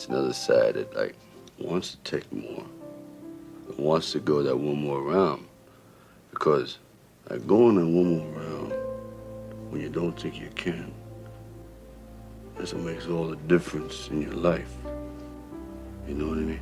It's another side that like wants to take more, but wants to go that one more round. Because like going that one more round when you don't think you can, that's what makes all the difference in your life. You know what I mean?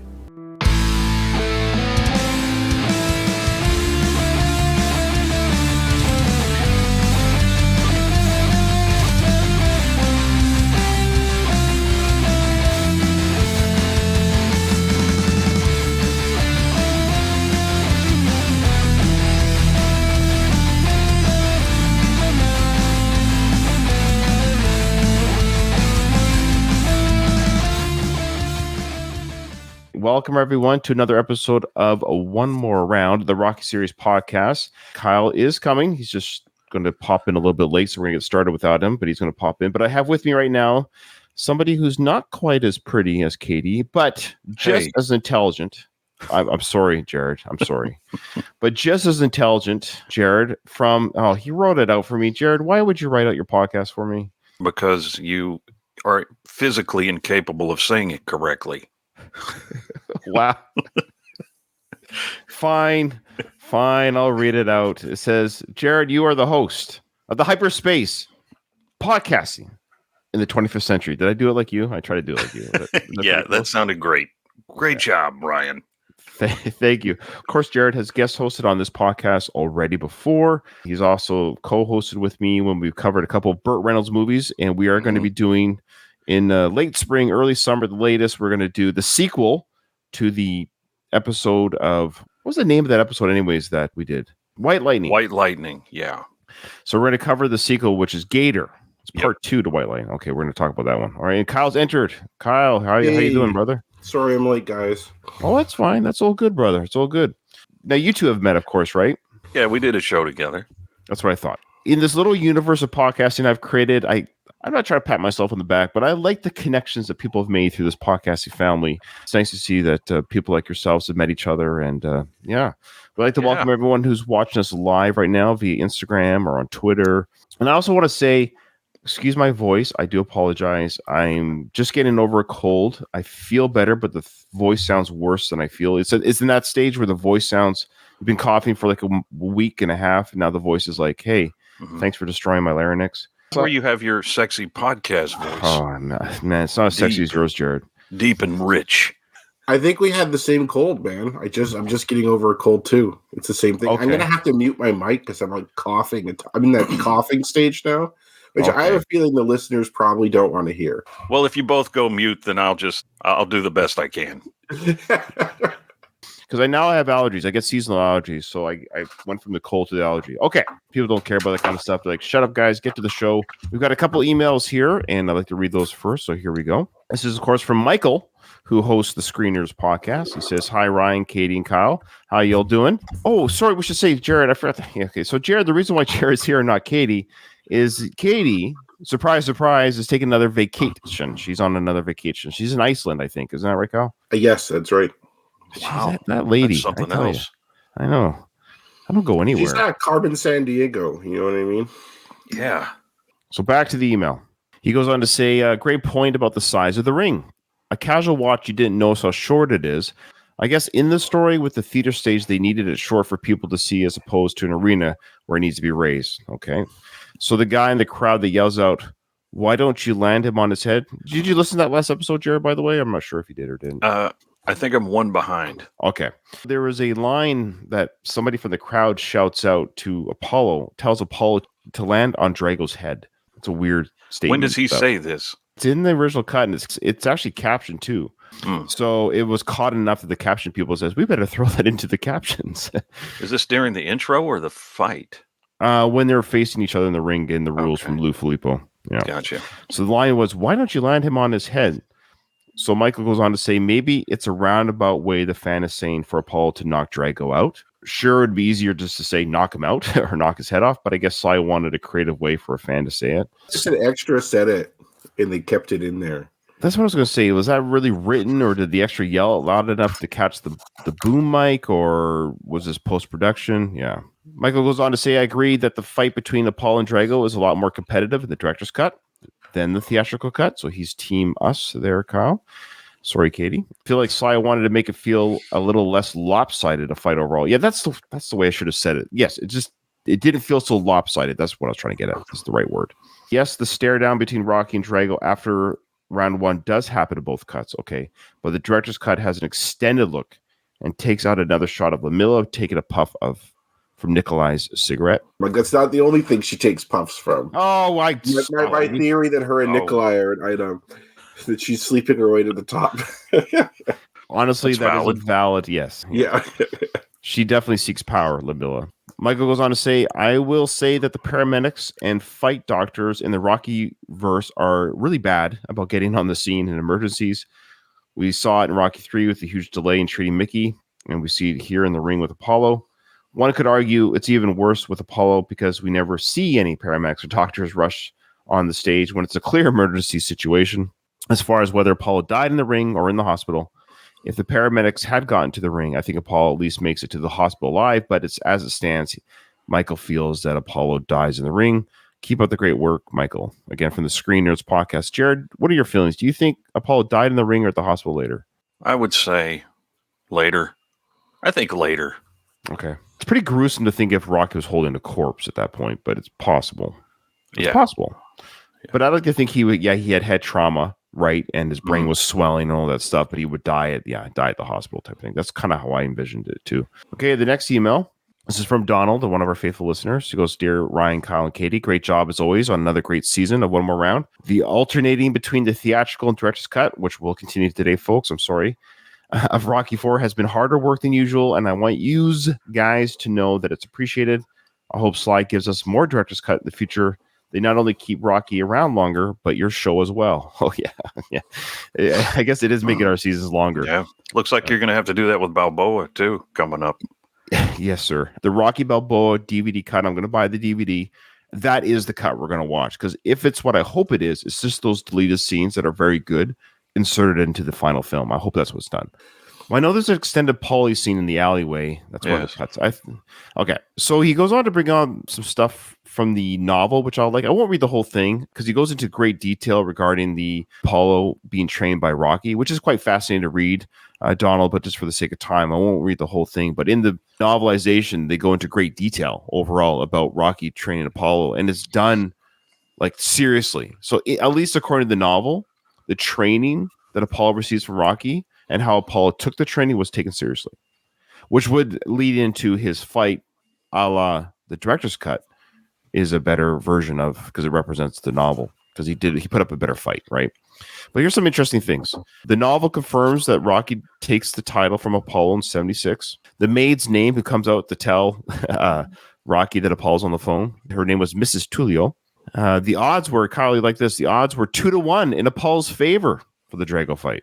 Welcome, everyone, to another episode of One More Round, the Rocky Series podcast. Kyle is coming. He's just going to pop in a little bit late, so we're going to get started without him, but he's going to pop in. But I have with me right now somebody who's not quite as pretty as Katie, but just as intelligent. I'm sorry, Jared. I'm sorry. But just as intelligent, Jared, he wrote it out for me. Jared, why would you write out your podcast for me? Because you are physically incapable of saying it correctly. Wow. Fine. I'll read it out. It says, Jared, you are the host of the Hyperspace Podcasting in the 25th Century. Did I do it like you? I try to do it like you. Yeah, that sounded great. Great job, Ryan. Thank you. Of course, Jared has guest hosted on this podcast already before. He's also co-hosted with me when we've covered a couple of Burt Reynolds movies, and we are going to be doing in late spring, early summer, the latest, we're going to do the sequel to the episode of, what was the name of that episode anyways that we did? White Lightning. White Lightning, yeah. So we're going to cover the sequel, which is Gator. It's part 2 to White Lightning. Okay, we're going to talk about that one. All right, and Kyle's entered. Kyle, how you doing, brother? Sorry I'm late, guys. Oh, that's fine. That's all good, brother. It's all good. Now, you two have met, of course, right? Yeah, we did a show together. That's what I thought. In this little universe of podcasting I've created, I'm not trying to pat myself on the back, but I like the connections that people have made through this podcasting family. It's nice to see that people like yourselves have met each other. And we'd like to welcome everyone who's watching us live right now via Instagram or on Twitter. And I also want to say, excuse my voice. I do apologize. I'm just getting over a cold. I feel better, but the voice sounds worse than I feel. It's in that stage where the voice sounds, you've been coughing for like a week and a half. And now the voice is like, hey, thanks for destroying my larynx. Where you have your sexy podcast voice. Oh, no, man, it's not as sexy as yours, Jared. Deep and rich. I think we had the same cold, man. I'm just getting over a cold too. It's the same thing. Okay. I'm gonna have to mute my mic because I'm like coughing. I'm in that coughing stage now, which I have a feeling the listeners probably don't want to hear. Well, if you both go mute, then I'll do the best I can. Because I now have allergies. I get seasonal allergies. So I went from the cold to the allergy. Okay. People don't care about that kind of stuff. They're like, shut up, guys. Get to the show. We've got a couple emails here, and I'd like to read those first. So here we go. This is, of course, from Michael, who hosts the Screeners podcast. He says, hi, Ryan, Katie, and Kyle. How y'all doing? Oh, sorry. We should say Jared. I forgot. Okay. So, Jared, the reason why Jared's here and not Katie is Katie, surprise, surprise, is taking another vacation. She's on another vacation. She's in Iceland, I think. Isn't that right, Kyle? Yes, that's right. Wow, that lady. That's something else. I know. I don't go anywhere. She's not Carmen San Diego. You know what I mean? Yeah. So back to the email. He goes on to say, a great point about the size of the ring. A casual watch, you didn't notice how short it is. I guess in the story with the theater stage, they needed it short for people to see as opposed to an arena where it needs to be raised. Okay. So the guy in the crowd that yells out, why don't you land him on his head? Did you listen to that last episode, Jared, by the way? I'm not sure if you did or didn't. I think I'm one behind. Okay. There was a line that somebody from the crowd shouts out to Apollo, tells Apollo to land on Drago's head. It's a weird statement. When does he say this? It's in the original cut, and it's actually captioned too. So it was caught enough that the caption people says, we better throw that into the captions. Is this during the intro or the fight? When they're facing each other in the ring, getting the rules from Lou Filippo. Yeah. Gotcha. So the line was, why don't you land him on his head? So Michael goes on to say, maybe it's a roundabout way the fan is saying for Apollo to knock Drago out. Sure, it'd be easier just to say knock him out or knock his head off, but I guess Sly wanted a creative way for a fan to say it. Just an extra said it, and they kept it in there. That's what I was going to say. Was that really written, or did the extra yell loud enough to catch the boom mic, or was this post-production? Yeah. Michael goes on to say, I agree that the fight between Apollo and Drago is a lot more competitive in the director's cut than the theatrical cut. So he's team us there, Kyle. Sorry, Katie. I feel like Sly wanted to make it feel a little less lopsided a fight overall. Yeah, that's the way I should have said it. Yes, it didn't feel so lopsided. That's what I was trying to get at. That's the right word. Yes, the stare down between Rocky and Drago after round 1 does happen in both cuts. Okay, but the director's cut has an extended look and takes out another shot of Lamilla taking a puff from Nikolai's cigarette. Like, that's not the only thing she takes puffs from. Oh, my theory that her and Nikolai are an item. That she's sleeping her way to the top. Honestly, that is valid. Yes. Yeah. She definitely seeks power, Lamilla. Michael goes on to say, I will say that the paramedics and fight doctors in the Rocky verse are really bad about getting on the scene in emergencies. We saw it in Rocky 3 with the huge delay in treating Mickey, and we see it here in the ring with Apollo. One could argue it's even worse with Apollo because we never see any paramedics or doctors rush on the stage when it's a clear emergency situation. As far as whether Apollo died in the ring or in the hospital, if the paramedics had gotten to the ring, I think Apollo at least makes it to the hospital alive, but as it stands, Michael feels that Apollo dies in the ring. Keep up the great work, Michael. Again, from the Screen Nerds podcast. Jared, what are your feelings? Do you think Apollo died in the ring or at the hospital later? I would say later. I think later. Okay. It's pretty gruesome to think if Rocky was holding a corpse at that point, but it's possible. It's possible. Yeah. But I like to think he had head trauma, right? And his brain was swelling and all that stuff, but he would die at the hospital type thing. That's kind of how I envisioned it too. Okay, the next email. This is from Donald, one of our faithful listeners. He goes, Dear Ryan, Kyle, and Katie, great job as always on another great season of One More Round. The alternating between the theatrical and director's cut, which will continue today, folks, I'm sorry, of Rocky 4 has been harder work than usual, and I want you guys to know that it's appreciated. I hope Sly gives us more director's cut in the future. They not only keep Rocky around longer, but your show as well. Oh, yeah. I guess it is making our seasons longer. Yeah. Looks like you're going to have to do that with Balboa, too, coming up. Yes, sir. The Rocky Balboa DVD cut, I'm going to buy the DVD. That is the cut we're going to watch. Because if it's what I hope it is, it's just those deleted scenes that are very good inserted into the final film. I hope that's what's done. Well, I know there's an extended Paulie scene in the alleyway. That's one of the cuts. Okay. So he goes on to bring on some stuff from the novel, which I'll like. I won't read the whole thing because he goes into great detail regarding the Apollo being trained by Rocky, which is quite fascinating to read, Donald, but just for the sake of time, I won't read the whole thing. But in the novelization, they go into great detail overall about Rocky training Apollo, and it's done like seriously. So at least according to the novel, the training that Apollo receives from Rocky and how Apollo took the training was taken seriously, which would lead into his fight a la the director's cut is a better version of, because it represents the novel, because he put up a better fight, right? But here's some interesting things. The novel confirms that Rocky takes the title from Apollo in 1976. The maid's name who comes out to tell Rocky that Apollo's on the phone, her name was Mrs. Tullio. The odds were, Kyle, like this, the odds were 2-1 in Apollo's favor for the Drago fight.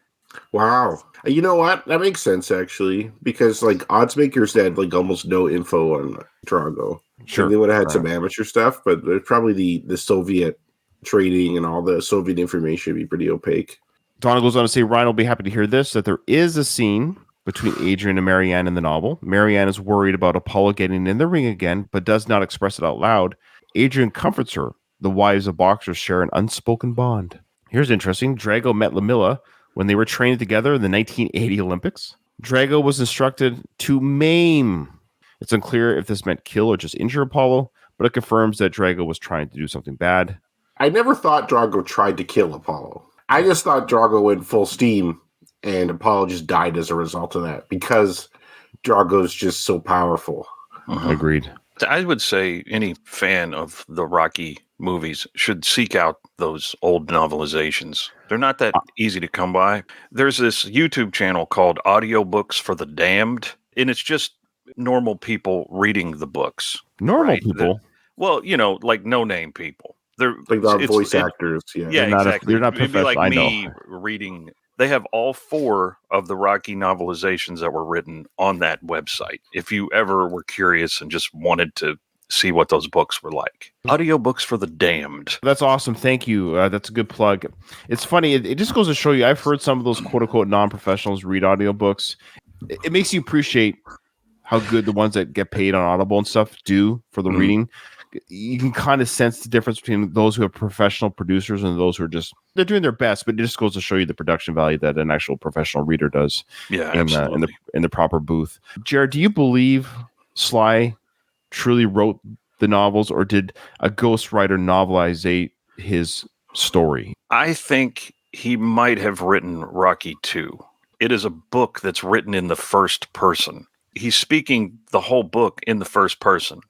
Wow. You know what? That makes sense, actually, because like odds makers had like almost no info on Drago. Sure. So they would have had some amateur stuff, but probably the Soviet trading and all the Soviet information would be pretty opaque. Donna goes on to say, Ryan will be happy to hear this, that there is a scene between Adrian and Marianne in the novel. Marianne is worried about Apollo getting in the ring again, but does not express it out loud. Adrian comforts her. The wives of boxers share an unspoken bond. Here's interesting. Drago met Lamilla when they were training together in the 1980 Olympics. Drago was instructed to maim. It's unclear if this meant kill or just injure Apollo, but it confirms that Drago was trying to do something bad. I never thought Drago tried to kill Apollo. I just thought Drago went full steam and Apollo just died as a result of that because Drago's just so powerful. Agreed. I would say any fan of the Rocky movies should seek out those old novelizations. They're not that easy to come by. There's this YouTube channel called Audiobooks for the Damned, and it's just normal people reading the books. Normal people? Well, like no-name people. They're like voice actors. Yeah, exactly. They're not professional. It'd be like me I know. reading. They have all 4 of the Rocky novelizations that were written on that website. If you ever were curious and just wanted to see what those books were like. Audiobooks for the Damned. That's awesome. Thank you. That's a good plug. It's funny. It just goes to show you, I've heard some of those quote-unquote non-professionals read audiobooks. It makes you appreciate how good the ones that get paid on Audible and stuff do for the reading. you can kind of sense the difference between those who have professional producers and those who are just they're doing their best, but it just goes to show you the production value that an actual professional reader does. Yeah, absolutely. In the proper booth. Jared, do you believe Sly truly wrote the novels, or did a ghostwriter novelize his story? I think he might have written Rocky 2. It is a book that's written in the first person. He's speaking the whole book in the first person,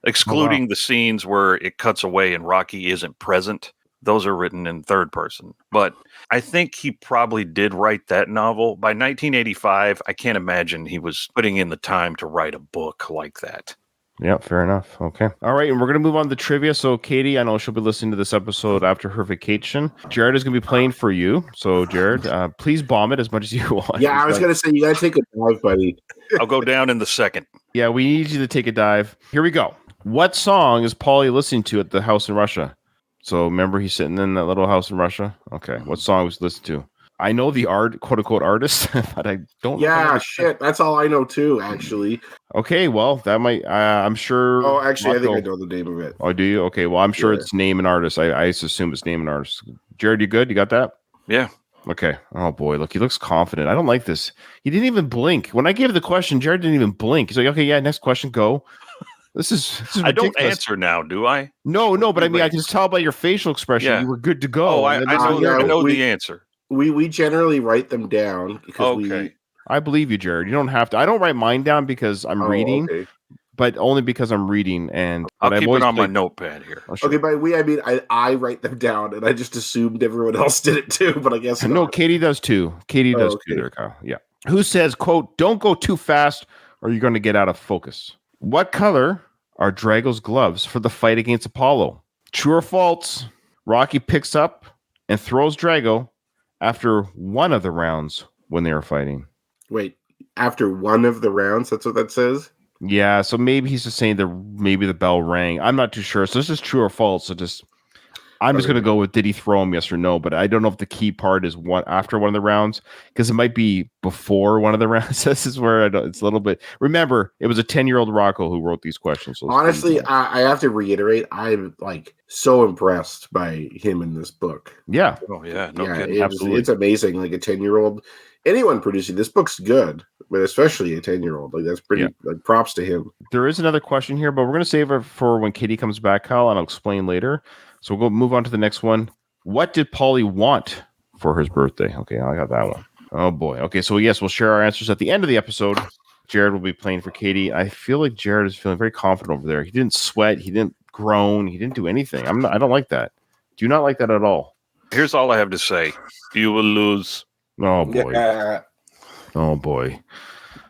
excluding the scenes where it cuts away and Rocky isn't present. Those are written in third person. But I think he probably did write that novel. By 1985, I can't imagine he was putting in the time to write a book like that. Yeah, fair enough. Okay. All right. And we're going to move on to trivia. So, Katie, I know she'll be listening to this episode after her vacation. Jared is going to be playing for you. So, Jared, please bomb it as much as you want. Yeah, I was going to say, you got to take a dive, buddy. I'll go down in the second. Yeah, we need you to take a dive. Here we go. What song is Paulie listening to at the house in Russia? So, remember, he's sitting in that little house in Russia? Okay. What song was he listening to? I know the quote unquote artist, but I don't. Yeah, shit. That's all I know too, actually. Okay, well, that might. I'm sure. Oh, actually, I think I know the name of it. Oh, do you? Okay, well, I'm sure it's name and artist. I just assume it's name and artist. Jared, you good? You got that? Yeah. Okay. Oh boy, look, he looks confident. I don't like this. He didn't even blink when I gave the question. Jared didn't even blink. He's like, okay, yeah, next question, go. This is I don't answer now, do I? No, but I mean, I can just tell by your facial expression. Yeah. You were good to go. Oh, I know the answer. We generally write them down because I believe you, Jared. You don't have to. I don't write mine down because I'm reading, but only because I'm reading. And I'll keep it on my notepad here. Oh, sure. Okay, by we I mean I write them down, and I just assumed everyone else did it too. But I guess no. Katie does too. Katie does too. There, Kyle. Yeah. Who says, "quote Don't go too fast, or you're going to get out of focus." What color are Drago's gloves for the fight against Apollo? True or false? Rocky picks up and throws Drago after one of the rounds when they were fighting. Wait, after one of the rounds? That's what that says? Yeah, so maybe he's just saying that maybe the bell rang. I'm not too sure. So this is true or false. So I'm just going to go with did he throw him, yes or no. But I don't know if the key part is after one of the rounds, because it might be before one of the rounds. This is where it's a little bit. Remember, it was a 10-year-old Rocco who wrote these questions. So honestly, I have to reiterate, I'm like so impressed by him in this book. Yeah. Oh yeah. No kidding. Absolutely. It's amazing. Like a 10-year-old, anyone producing this book's good, but especially a 10-year-old. Like that's pretty. Like props to him. There is another question here, but we're going to save it for when Katie comes back, Kyle, and I'll explain later. So we'll move on to the next one. What did Paulie want for his birthday? Okay, I got that one. Oh boy. Okay, so yes, we'll share our answers at the end of the episode. Jared will be playing for Katie. I feel like Jared is feeling very confident over there. He didn't sweat. He didn't groan. He didn't do anything. I don't like that. Do you not like that at all? Here's all I have to say. You will lose. Oh boy. Yeah. Oh boy.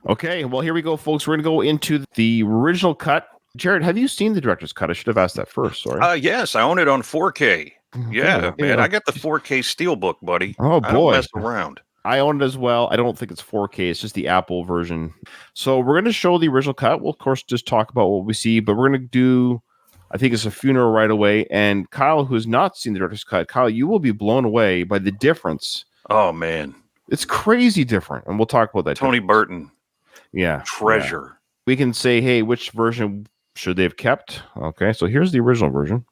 Okay, well here we go, folks. We're gonna go into the original cut. Jared, have you seen the director's cut? I should have asked that first. Sorry. Yes, I own it on 4K. Yeah, man, I got the 4K Steelbook, buddy. Oh boy, I don't mess around. I own it as well. I don't think it's 4K. It's just the Apple version. So we're going to show the original cut. We'll of course just talk about what we see, but we're going to do. I think it's a funeral right away. And Kyle, who's not seen the director's cut, Kyle, you will be blown away by the difference. Oh man, it's crazy different, and we'll talk about that. Tony Burton, treasure. Yeah. We can say, hey, which version should they have kept? Okay, so here's the original version.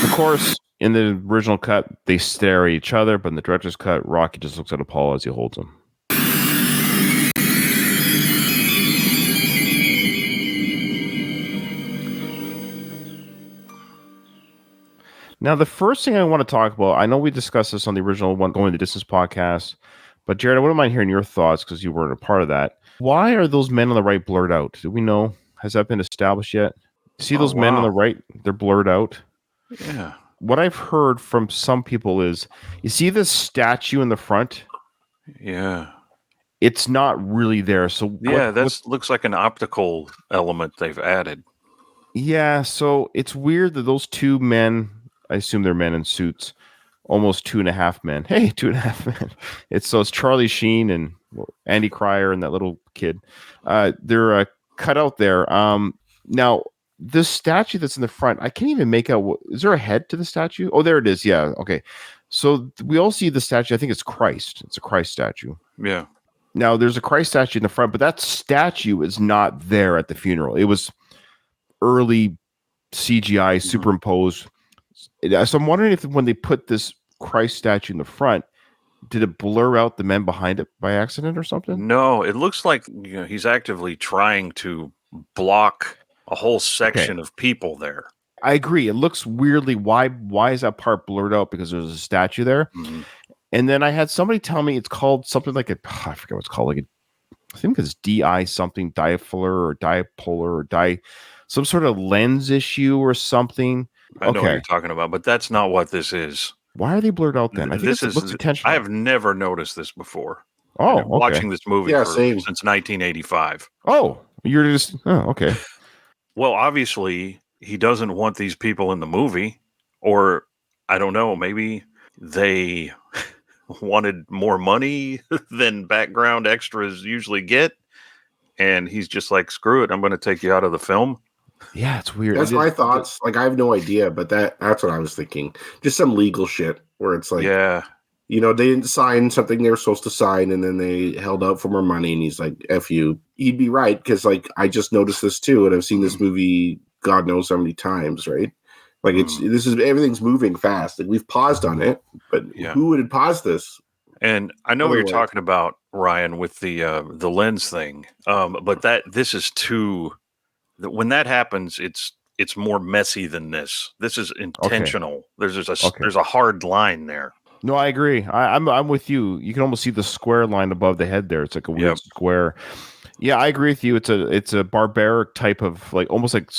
Of course, in the original cut, they stare at each other, but in the director's cut, Rocky just looks at Apollo as he holds him. Now, the first thing I want to talk about, I know we discussed this on the original one, Going the Distance podcast, but Jared, I wouldn't mind hearing your thoughts because you weren't a part of that. Why are those men on the right blurred out? Do we know? Has that been established yet? See those men on the right? They're blurred out. Yeah. What I've heard from some people is, you see this statue in the front? Yeah. It's not really there. So yeah, that looks like an optical element they've added. Yeah, so it's weird that those two men, I assume they're men in suits, almost 2.5 men. Hey, 2.5 men. It's Charlie Sheen and Andy Cryer and that little kid. They're cut out there. Now, this statue that's in the front, I can't even make out. Is there a head to the statue? Oh, there it is. Yeah. Okay. So we all see the statue. I think it's Christ. It's a Christ statue. Yeah. Now there's a Christ statue in the front, but that statue is not there at the funeral. It was early CGI superimposed. So I'm wondering if when they put this Christ statue in the front, did it blur out the men behind it by accident or something? No, it looks like he's actively trying to block a whole section of people there. I agree. It looks weirdly. Why is that part blurred out? Because there's a statue there. Mm-hmm. And then I had somebody tell me it's called something like I forget what it's called. I think it's DI something, diapholar or dipolar or some sort of lens issue or something. I know what you're talking about, but that's not what this is. Why are they blurred out then? I think it looks intentional. I have never noticed this before. Oh, okay. Watching this movie since 1985. Oh, okay. Well, obviously he doesn't want these people in the movie, or I don't know, maybe they wanted more money than background extras usually get, and he's just like, screw it, I'm going to take you out of the film. Yeah, it's weird. That's my thoughts. Like, I have no idea, but that's what I was thinking. Just some legal shit where it's like, they didn't sign something they were supposed to sign, and then they held out for more money, and he's like, F you. He'd be right, because, like, I just noticed this too, and I've seen this movie God knows how many times, right? Like, everything's moving fast. Like, we've paused on it, but who would have paused this? And I know what you're talking about, Ryan, with the lens thing, but this is too... When that happens, it's more messy than this. This is intentional. Okay. There's a hard line there. No, I agree. I'm with you. You can almost see the square line above the head there. It's like a weird square. Yeah, I agree with you. It's a barbaric type of, like, almost like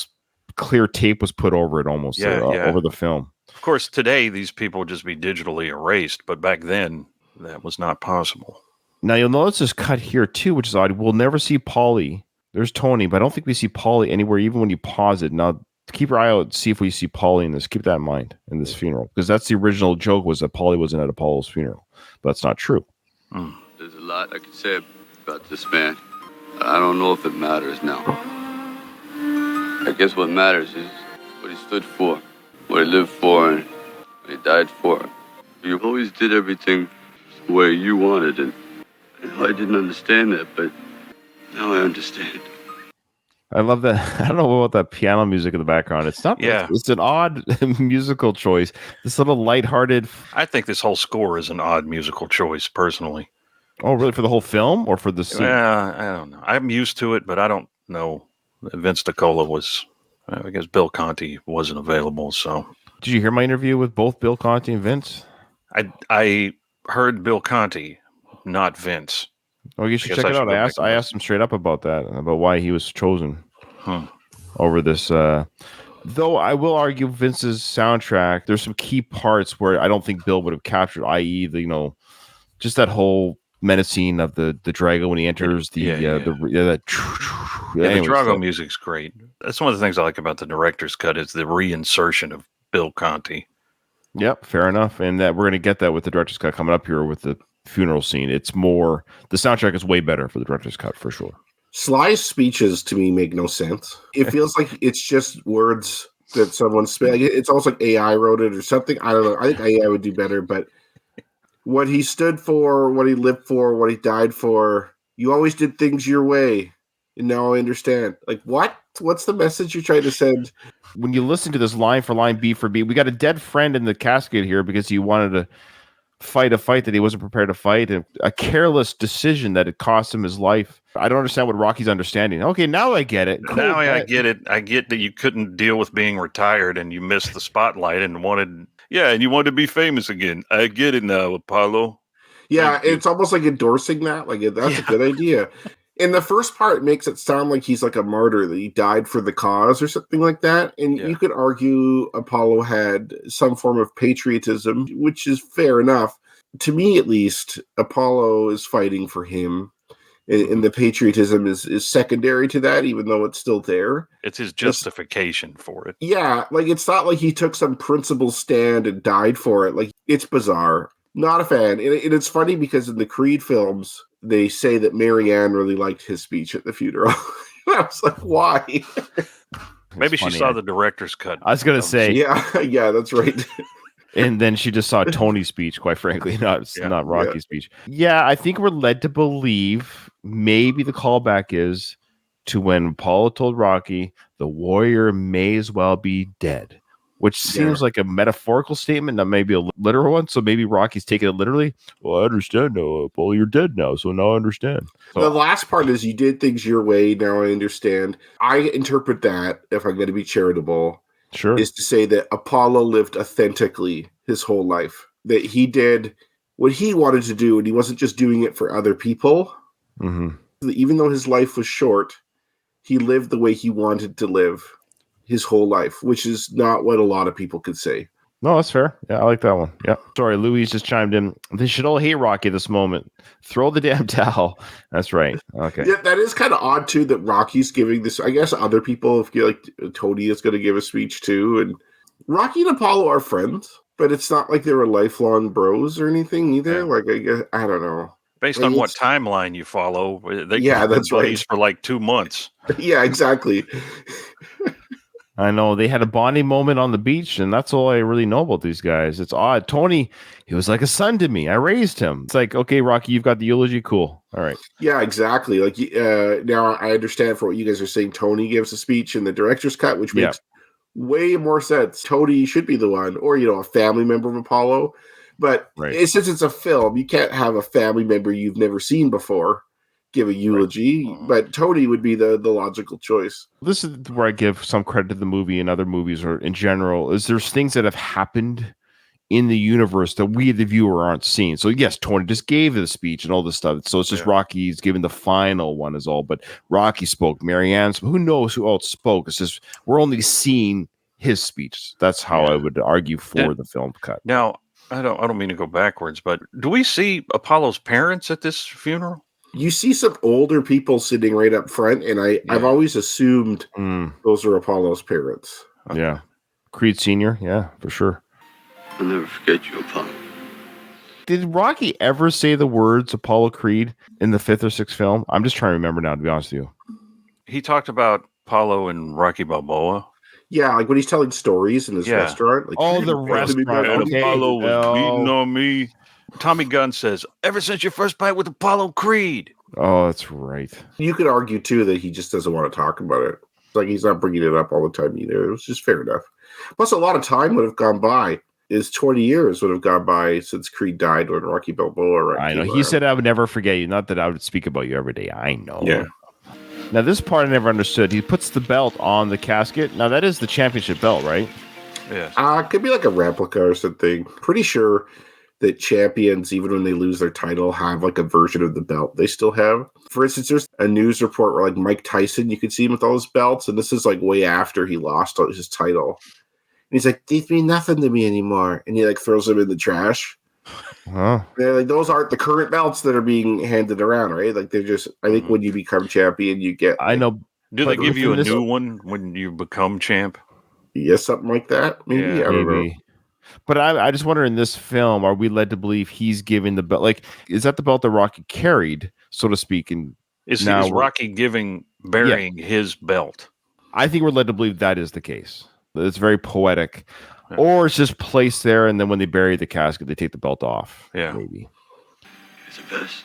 clear tape was put over it, almost over the film. Of course, today these people would just be digitally erased, but back then that was not possible. Now you'll notice this cut here too, which is odd. We'll never see Paulie. There's Tony, but I don't think we see Paulie anywhere, even when you pause it. Now, keep your eye out, see if we see Paulie in this. Keep that in mind in this funeral, because that's the original joke, was that Paulie wasn't at Apollo's funeral, but that's not true. There's a lot I could say about this man. I don't know if it matters now. I guess what matters is what he stood for, what he lived for, and what he died for. You always did everything the way you wanted, and I didn't understand that, but now I understand. I love that. I don't know about that piano music in the background. It's not. Yeah. It's an odd musical choice. This little lighthearted. I think this whole score is an odd musical choice, personally. Oh, really? For the whole film or for the scene? Yeah, I don't know. I'm used to it, but I don't know. Vince DiCola was. I guess Bill Conti wasn't available. So. Did you hear my interview with both Bill Conti and Vince? I heard Bill Conti, not Vince. Oh, you should check it out. I asked him straight up about that, about why he was chosen over this. Though I will argue Vince's soundtrack, there's some key parts where I don't think Bill would have captured, i.e., just that whole menacing of the Drago when he enters the Drago music's great. That's one of the things I like about the director's cut is the reinsertion of Bill Conti. Yep, fair enough, and that we're going to get that with the director's cut coming up here with the funeral scene. It's more, the soundtrack is way better for the director's cut for sure. Sly's speeches to me make no sense. It feels like it's just words that someone like, it's almost like AI wrote it or something. I don't know. I think AI would do better, but what he stood for, what he lived for, what he died for, you always did things your way, and now I understand. Like, what? What's the message you're trying to send? When you listen to this line for line, beat for beat, we got a dead friend in the casket here because he wanted to fight a fight that he wasn't prepared to fight, and a careless decision that it cost him his life. I don't understand what Rocky's understanding. Okay, now I get it. Cool, now I get it. I get that you couldn't deal with being retired and you missed the spotlight and wanted to be famous again. I get it now, Apollo. Yeah, it's almost like endorsing that. Like, that's a good idea. In the first part, it makes it sound like he's like a martyr, that he died for the cause or something like that. And you could argue Apollo had some form of patriotism, which is fair enough. To me, at least, Apollo is fighting for him. And the patriotism is secondary to that, even though it's still there. It's his justification for it. Yeah, like, it's not like he took some principled stand and died for it. Like, it's bizarre. Not a fan. And it's funny because in the Creed films, they say that Marianne really liked his speech at the funeral. I was like, why? Maybe she saw the director's cut. I was going to say. Yeah, that's right. And then she just saw Tony's speech, quite frankly, not Rocky's speech. Yeah, I think we're led to believe maybe the callback is to when Apollo told Rocky, the warrior may as well be dead, which seems like a metaphorical statement, not maybe a literal one. So maybe Rocky's taking it literally. Well, I understand now, Apollo, you're dead now, so now I understand. So, the last part is you did things your way. Now I understand. I interpret that, if I'm going to be charitable, is to say that Apollo lived authentically his whole life. That he did what he wanted to do, and he wasn't just doing it for other people. Mm-hmm. Even though his life was short, he lived the way he wanted to live his whole life, which is not what a lot of people could say. No, that's fair. Yeah, I like that one. Yeah. Sorry, Louise just chimed in. They should all hate Rocky this moment. Throw the damn towel. That's right. Okay. Yeah, that is kind of odd too that Rocky's giving this. I guess other people, if you like, Tony is going to give a speech too, and Rocky and Apollo are friends, but it's not like they were lifelong bros or anything either. Yeah. Like I don't know. Based on what timeline you follow, they that's buddies right. for like 2 months. Yeah, exactly. I know they had a bonding moment on the beach, and that's all I really know about these guys. It's odd. Tony, he was like a son to me. I raised him. It's like, okay, Rocky, you've got the eulogy. Cool. All right. Yeah, exactly. Like now I understand for what you guys are saying. Tony gives a speech in the director's cut, which makes way more sense. Tony should be the one, or a family member of Apollo. But since it's a film, you can't have a family member you've never seen before give a eulogy, but Tony would be the logical choice. This is where I give some credit to the movie and other movies, or in general, is there's things that have happened in the universe that we, the viewer, aren't seeing. So yes, Tony just gave the speech and all this stuff. So it's just Rocky's giving the final one is all, but Rocky spoke, Marianne spoke, who knows who else spoke? It's just, we're only seeing his speech. That's how I would argue for the film cut. Now, I don't mean to go backwards, but do we see Apollo's parents at this funeral? You see some older people sitting right up front, and I've always assumed those are Apollo's parents. Yeah. Creed Sr., yeah, for sure. I'll never forget you, Apollo. Did Rocky ever say the words Apollo Creed in the 5th or 6th film? I'm just trying to remember now, to be honest with you. He talked about Apollo and Rocky Balboa. Yeah, like when he's telling stories in his restaurant. Like, the restaurant. Okay. Apollo was beating on me. Tommy Gunn says, ever since your first fight with Apollo Creed. Oh, that's right. You could argue, too, that he just doesn't want to talk about it. It's like he's not bringing it up all the time either. It was just fair enough. Plus, a lot of time would have gone by. 20 years would have gone by since Creed died when Rocky Balboa. I know. He said I would never forget you. Not that I would speak about you every day. I know. Yeah. Now, this part I never understood. He puts the belt on the casket. Now, that is the championship belt, right? Yeah. It could be like a replica or something. Pretty sure that champions, even when they lose their title, have like a version of the belt they still have. For instance, there's a news report where like Mike Tyson, you could see him with all his belts, and this is like way after he lost his title. And he's like, these mean nothing to me anymore. And he like throws them in the trash. Huh. Like, those aren't the current belts that are being handed around, right? Like they're just, I think when you become champion, you get. I know. Do they give you a new one when you become champ? Yes, something like that. Maybe. Yeah, I don't know. But I just wonder, in this film, are we led to believe he's giving the belt? Like, is that the belt that Rocky carried, so to speak? And is Rocky burying his belt? I think we're led to believe that is the case. It's very poetic. Yeah. Or it's just placed there, and then when they bury the casket, they take the belt off. Yeah. Maybe. He's the best.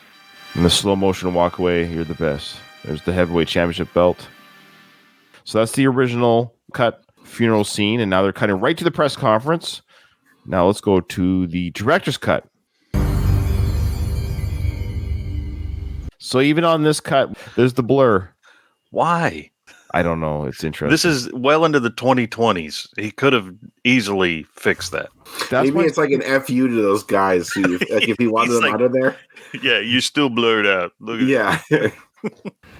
And the slow motion walk away, you're the best. There's the heavyweight championship belt. So that's the original cut funeral scene, and now they're cutting right to the press conference. Now let's go to the director's cut. So even on this cut, there's the blur. Why? I don't know. It's interesting. This is well into the 2020s. He could have easily fixed that. Maybe it's like an FU to those guys who, like, if he wanted them out of there. Yeah, you still blurred out. Look at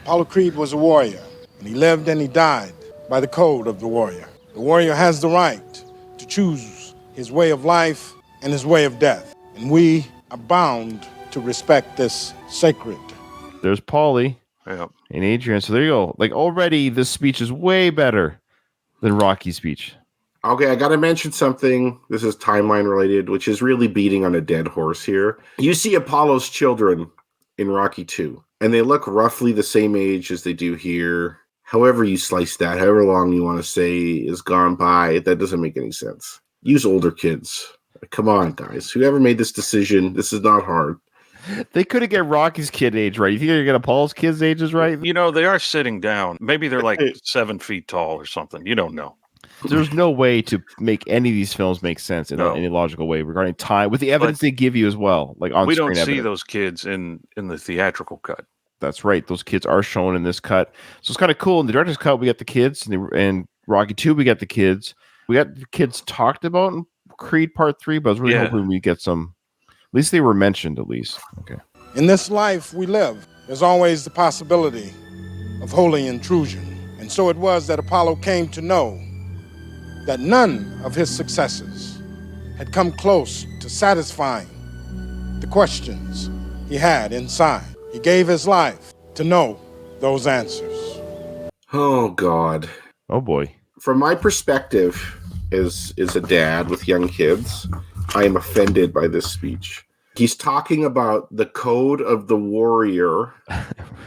Apollo Creed was a warrior, and he lived and he died by the code of the warrior. The warrior has the right to choose his way of life and his way of death, and we are bound to respect this sacred. There's Paulie. Yep. And Adrian. So there you go. Like, already this speech is way better than Rocky's speech. Okay, I got to mention something. This is timeline related, which is really beating on a dead horse here. You see Apollo's children in Rocky 2, and they look roughly the same age as they do here. However you slice that, however long you want to say is gone by, that doesn't make any sense. Use older kids. Come on, guys. Whoever made this decision, this is not hard. They couldn't get Rocky's kid age right. You think they're gonna get Apollo's kid's ages right? You know, they are sitting down. Maybe they're like 7 feet tall or something. You don't know. There's no way to make any of these films make sense in any logical way regarding time with the evidence they give you as well. Like on we don't screen see evidence. those kids in the theatrical cut. That's right. Those kids are shown in this cut. So it's kind of cool. In the director's cut, we got the kids, and Rocky 2, we got the kids. We got the kids talked about in Creed Part 3, but I was really hoping we get some. At least they were mentioned, at least. Okay. In this life we live, there's always the possibility of holy intrusion. And so it was that Apollo came to know that none of his successes had come close to satisfying the questions he had inside. He gave his life to know those answers. Oh, God. Oh, boy. From my perspective as a dad with young kids, I am offended by this speech. He's talking about the code of the warrior,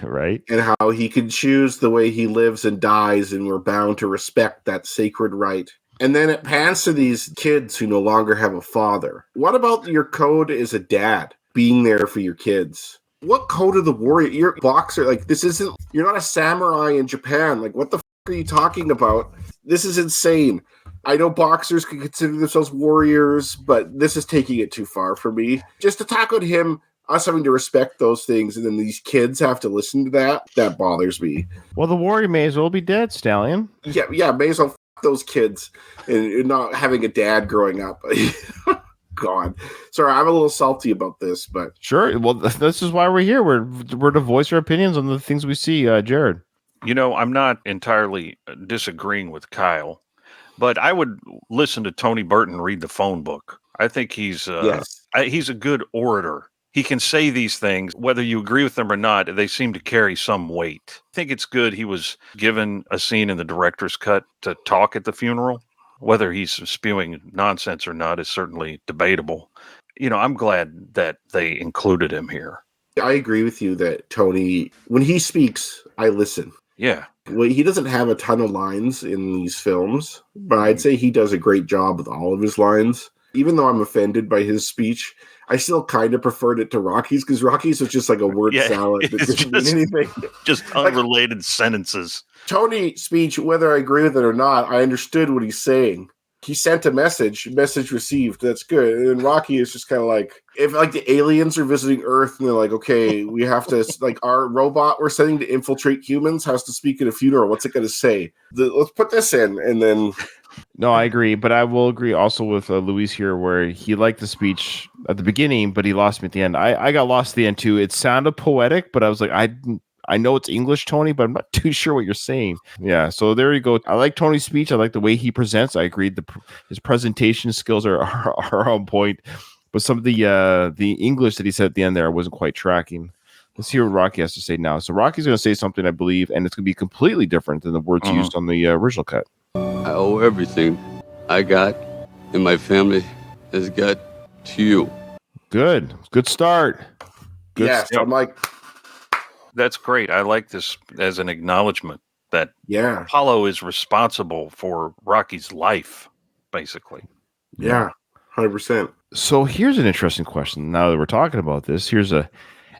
right? And how he can choose the way he lives and dies, and we're bound to respect that sacred right. And then it pans to these kids who no longer have a father. What about your code as a dad, being there for your kids? What code of the warrior? You're a boxer. Like, this isn't, you're not a samurai in Japan. Like, what the are you talking about? This is insane. I know boxers can consider themselves warriors, but this is taking it too far for me. Just to talk on him, us having to respect those things, and then these kids have to listen to that bothers me. Well, the warrior may as well be dead, Stallion. Yeah, may as well those kids and not having a dad growing up. God. Sorry, I'm a little salty about this, but... Sure. Well, this is why we're here. We're to voice our opinions on the things we see, Jared. You know, I'm not entirely disagreeing with Kyle, but I would listen to Tony Burton read the phone book. I think he's a good orator. He can say these things, whether you agree with them or not, they seem to carry some weight. I think it's good he was given a scene in the director's cut to talk at the funeral. Whether he's spewing nonsense or not is certainly debatable. You know, I'm glad that they included him here. I agree with you that Tony, when he speaks, I listen. Yeah. Well, he doesn't have a ton of lines in these films, but I'd say he does a great job with all of his lines. Even though I'm offended by his speech, I still kind of preferred it to Rocky's, because Rocky's was just like a word salad that didn't mean anything. Just unrelated sentences. Tony's speech, whether I agree with it or not, I understood what he's saying. He sent a message received. That's good. And Rocky is just kind of like, if like the aliens are visiting Earth and they're like, okay, we have to, like, our robot we're sending to infiltrate humans has to speak at a funeral. What's it going to say? Let's put this in. And then. No, I agree. But I will agree also with Luis here, where he liked the speech at the beginning, but he lost me at the end. I got lost at the end too. It sounded poetic, but I was like, I know it's English, Tony, but I'm not too sure what you're saying. Yeah, so there you go. I like Tony's speech. I like the way he presents. I agreed his presentation skills are on point, but some of the English that he said at the end there I wasn't quite tracking. Let's hear what Rocky has to say now. So Rocky's going to say something, I believe, and it's going to be completely different than the words used on the original cut. I owe everything I got and my family has got to you. Good start. Yes, I'm like... That's great. I like this as an acknowledgement that Apollo is responsible for Rocky's life, basically. Yeah, 100%. So here's an interesting question. Now that we're talking about this,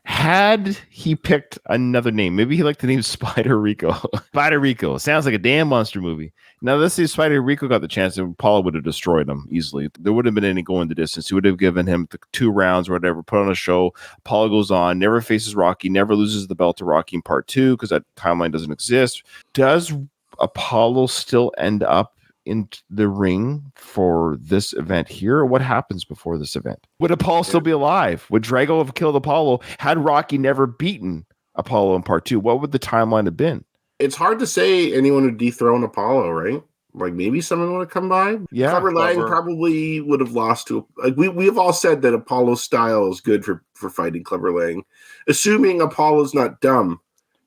had he picked another name, maybe he liked the name Spider Rico. Spider Rico sounds like a damn monster movie. Now, let's say Spider Rico got the chance, and Apollo would have destroyed him easily. There wouldn't have been any going the distance. He would have given him the 2 rounds or whatever, put on a show. Apollo goes on, never faces Rocky, never loses the belt to Rocky in part 2 because that timeline doesn't exist. Does Apollo still end up in the ring for this event here? Or what happens before this event? Would Apollo still be alive? Would Drago have killed Apollo had Rocky never beaten Apollo in part 2? What would the timeline have been? It's hard to say anyone would dethrone Apollo, right? Like, maybe someone would have come by. Yeah, Clubber Lang probably would have lost to. Like, we have all said that Apollo's style is good for fighting Clubber Lang, assuming Apollo's not dumb.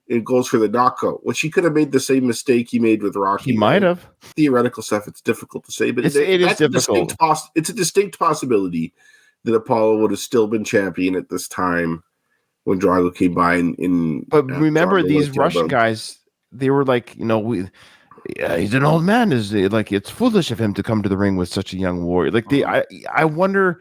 It goes for the knockout, which he could have made the same mistake he made with Rocky. He might have. Theoretical stuff, it's difficult to say, but it is difficult. It's a distinct possibility that Apollo would have still been champion at this time when Drago came by. But remember, these Russian guys, they were like, Yeah, he's an old man. Is like it's foolish of him to come to the ring with such a young warrior. Like I wonder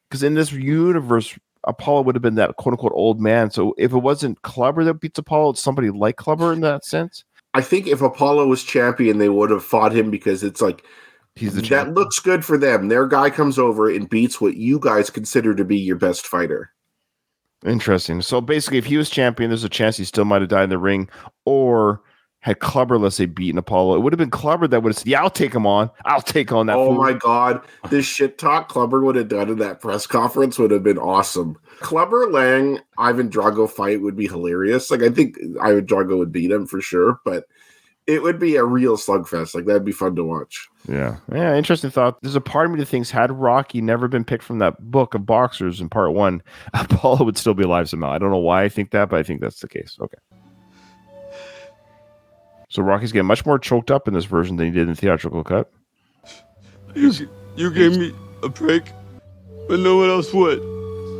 because in this universe, Apollo would have been that quote unquote old man. So if it wasn't Clubber that beats Apollo, it's somebody like Clubber in that sense. I think if Apollo was champion, they would have fought him because it's like he's the that champion. looks good for them. Their guy comes over and beats what you guys consider to be your best fighter. Interesting. So basically, if he was champion, there's a chance he still might have died in the ring, or had Clubber, let's say, beaten Apollo. It would have been Clubber that would have said, "Yeah, I'll take him on. I'll take on that." Oh fool. my God, this shit talk Clubber would have done in that press conference would have been awesome. Clubber Lang Ivan Drago fight would be hilarious. Like I think Ivan Drago would beat him for sure, but it would be a real slugfest. Like that'd be fun to watch. Yeah. Interesting thought. There's a part of me that thinks had Rocky never been picked from that book of boxers in part 1, Apollo would still be alive somehow. I don't know why I think that, but I think that's the case. Okay. So Rocky's getting much more choked up in this version than he did in the theatrical cut. You gave me a break, but no one else would.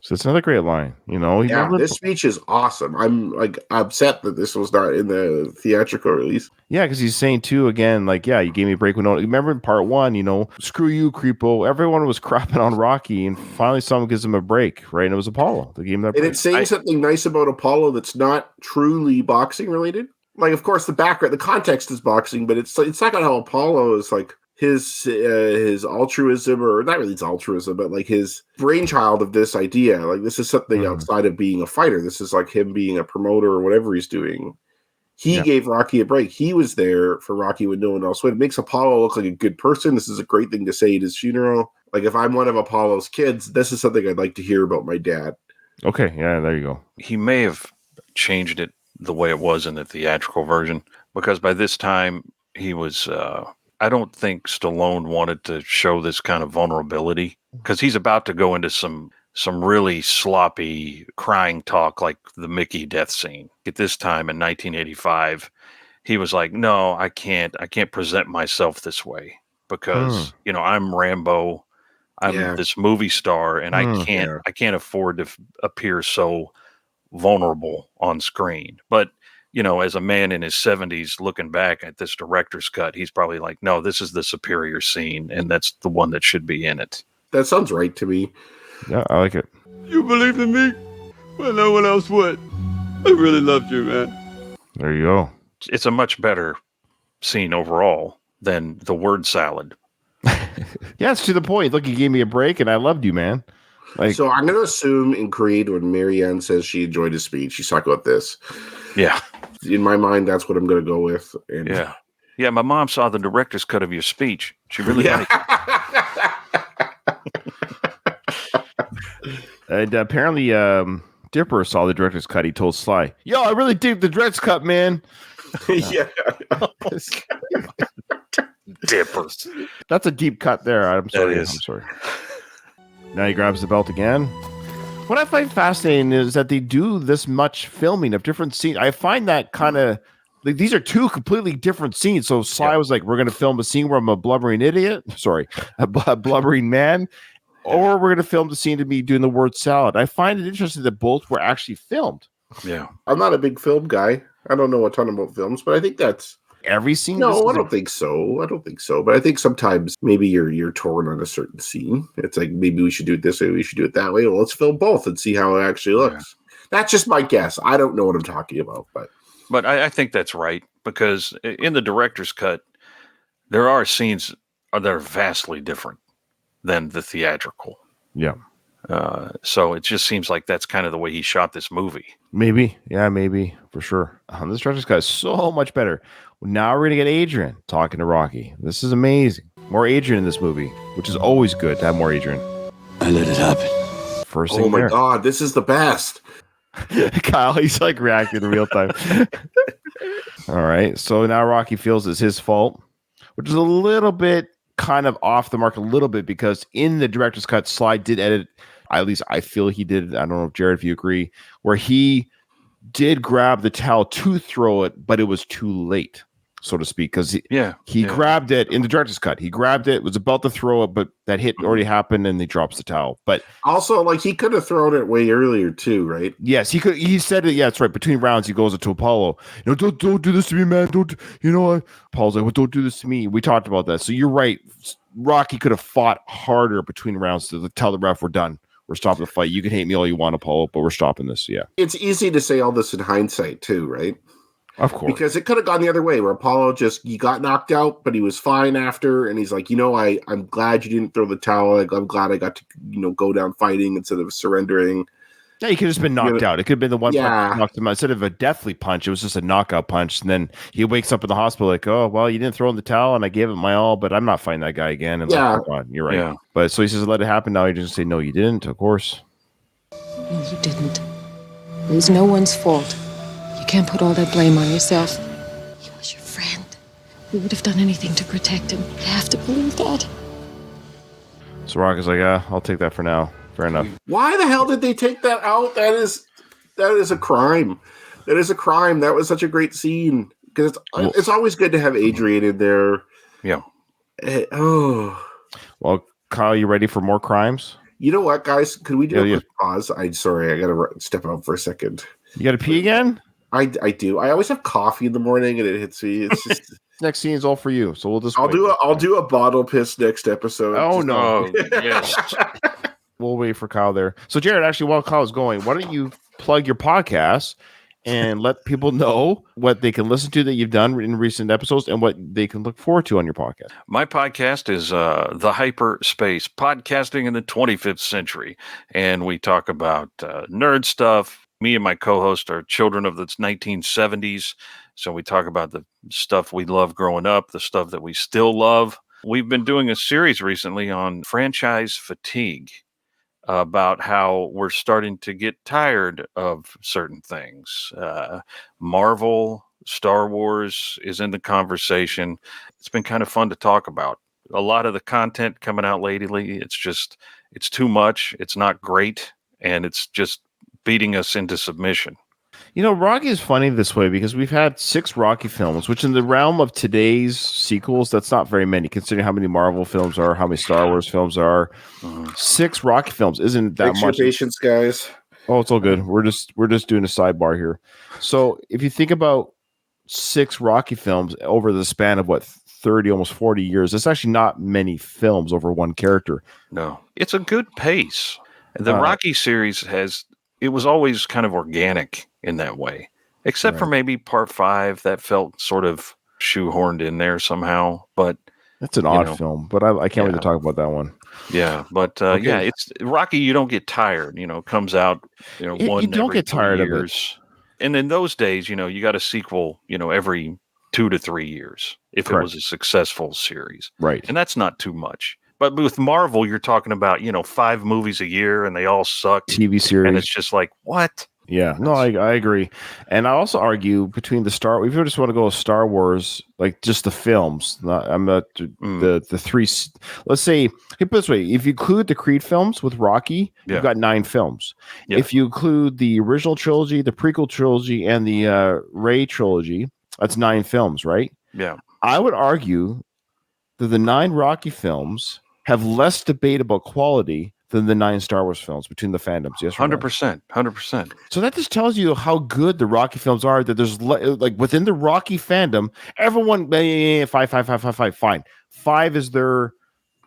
So it's another great line. You know, this speech is awesome. I'm like upset that this was not in the theatrical release. Yeah, because he's saying too again, like, yeah, you gave me a break. Remember in part 1, you know, screw you, creepo. Everyone was crapping on Rocky, and finally someone gives him a break, right? And it was Apollo. They gave him that break. And it's saying something nice about Apollo that's not truly boxing related. Like, of course, the background, the context is boxing, but it's not how Apollo is like his altruism, or not really his altruism, but like his brainchild of this idea. Like this is something outside of being a fighter. This is like him being a promoter or whatever he's doing. He gave Rocky a break. He was there for Rocky when no one else would. It makes Apollo look like a good person. This is a great thing to say at his funeral. Like if I'm one of Apollo's kids, this is something I'd like to hear about my dad. Okay, yeah, there you go. He may have changed it the way it was in the theatrical version, because by this time he was I don't think Stallone wanted to show this kind of vulnerability, because he's about to go into some really sloppy crying talk like the Mickey death scene. At this time in 1985, he was like, no, I can't present myself this way because, you know, I'm Rambo. I'm this movie star, and I can't afford to appear so vulnerable on screen. But you know, as a man in his 70s looking back at this director's cut, he's probably like, no, this is the superior scene, and that's the one that should be in it. That sounds right to me. Yeah, I like it. You believed in me, but no one else would. I really loved you, man. There you go. It's a much better scene overall than the word salad. Yeah, it's to the point. Look, you gave me a break, and I loved you, man. Like, so I'm going to assume in Creed, when Marianne says she enjoyed his speech, she's talking about this. Yeah. In my mind, that's what I'm going to go with. And yeah. My mom saw the director's cut of your speech. She really liked it. And apparently, Dipper saw the director's cut. He told Sly, "Yo, I really dig the director's cut, man." Yeah. Dipper. That's a deep cut there. I'm sorry. I'm sorry. Now he grabs the belt again. What I find fascinating is that they do this much filming of different scenes. I find that kind of like these are two completely different scenes. So Sly was like, we're going to film a scene where I'm a blubbering idiot. Sorry, a blubbering man. Or we're going to film the scene to me doing the word salad. I find it interesting that both were actually filmed. Yeah. I'm not a big film guy. I don't know a ton about films, but I think that's every scene. No, I don't think so. But I think sometimes maybe you're torn on a certain scene. It's like maybe we should do it this way, we should do it that way. Well, let's film both and see how it actually looks. Yeah. That's just my guess. I don't know what I'm talking about, but I think that's right, because in the director's cut, there are scenes that are vastly different than the theatrical. Yeah. So it just seems like that's kind of the way he shot this movie. Maybe. Yeah, maybe. For sure. This director's cut is so much better. Now we're going to get Adrian talking to Rocky. This is amazing. More Adrian in this movie, which is always good to have more Adrian. I let it happen. First thing Oh my God, this is the best. Kyle, he's like reacting in real time. All right. So now Rocky feels it's his fault, which is a little bit kind of off the mark a little bit, because in the director's cut, Sly did edit, at least I feel he did, I don't know if Jared, if you agree, where he did grab the towel to throw it, but it was too late. so to speak, because he Yeah. grabbed it in the director's cut. He grabbed it, was about to throw it, but that hit already happened, and he drops the towel. But Also, like, he could have thrown it way earlier too, right? yes, he could. He said it. Yeah, that's right. Between rounds, he goes to Apollo. Don't do this to me, man. Don't. Paul's like, well, don't do this to me. We talked about that. So you're right. Rocky could have fought harder between rounds to tell the ref we're done. We're stopping the fight. You can hate me all you want, Apollo, but we're stopping this. Yeah. It's easy to say all this in hindsight too, right? Of course. Because it could have gone the other way, where Apollo he got knocked out, but he was fine after, and he's like, I'm glad you didn't throw the towel. Like, I'm glad I got to, go down fighting instead of surrendering. Yeah, he could have just been knocked out. It could have been the one punch that knocked him out. Instead of a deathly punch, it was just a knockout punch. And then he wakes up in the hospital like, oh, well, you didn't throw in the towel, and I gave it my all, but I'm not fighting that guy again. And like, come on, you're right. Yeah. But so he says, let it happen. Now he just say, no, you didn't, of course. No, you didn't. It was no one's fault. You can't put all that blame on yourself. He was your friend. We would have done anything to protect him. You have to believe that. So Rocky's like, I'll take that for now. Fair enough. Why the hell did they take that out? That is a crime. That is a crime. That was such a great scene. Because it's always good to have Adrian in there. Yeah. Well, Kyle, you ready for more crimes? You know what, guys? Could we do a quick pause? I'm sorry. I got to step out for a second. You got to pee again? I do. I always have coffee in the morning, and it hits me. It's just next scene is all for you. So we'll just. I'll do a bottle piss next episode. Oh no! Yes. We'll wait for Kyle there. So Jared, actually, while Kyle's going, why don't you plug your podcast and let people know what they can listen to that you've done in recent episodes and what they can look forward to on your podcast? My podcast is The Hyperspace, podcasting in the 25th century. And we talk about nerd stuff. Me and my co-host are children of the 1970s. So we talk about the stuff we love growing up, the stuff that we still love. We've been doing a series recently on franchise fatigue, about how we're starting to get tired of certain things. Marvel, Star Wars is in the conversation. It's been kind of fun to talk about. A lot of the content coming out lately, it's too much. It's not great. And it's just beating us into submission. Rocky is funny this way because we've had 6 Rocky films, which in the realm of today's sequels, that's not very many, considering how many Marvel films are, how many Star Wars films are. 6 Rocky films isn't that much. Thanks for your patience, guys. Oh, it's all good. We're just doing a sidebar here. So if you think about 6 Rocky films over the span of 30, almost 40 years, that's actually not many films over one character. No, it's a good pace. The Rocky series it was always kind of organic in that way, except for maybe part 5 that felt sort of shoehorned in there somehow. But that's an odd film, but I can't wait to talk about that one. Yeah, but it's Rocky. You don't get tired. Comes out. One. You don't get tired of it. And in those days, you got a sequel. Every 2 to 3 years if it was a successful series, right? And that's not too much. But with Marvel, you're talking about 5 movies a year, and they all suck. TV series, and it's just like what? Yeah, no, I agree, and I also argue between if you just want to go with Star Wars, like just the films, the 3. Let's say, put it this way: if you include the Creed films with Rocky, you've got 9 films. Yeah. If you include the original trilogy, the prequel trilogy, and the Ray trilogy, that's 9 films, right? Yeah, I would argue that the 9 Rocky films have less debate about quality than the 9 Star Wars films between the fandoms. Yes, 100%. So that just tells you how good the Rocky films are. That there's within the Rocky fandom, everyone 5. Fine, 5 is their.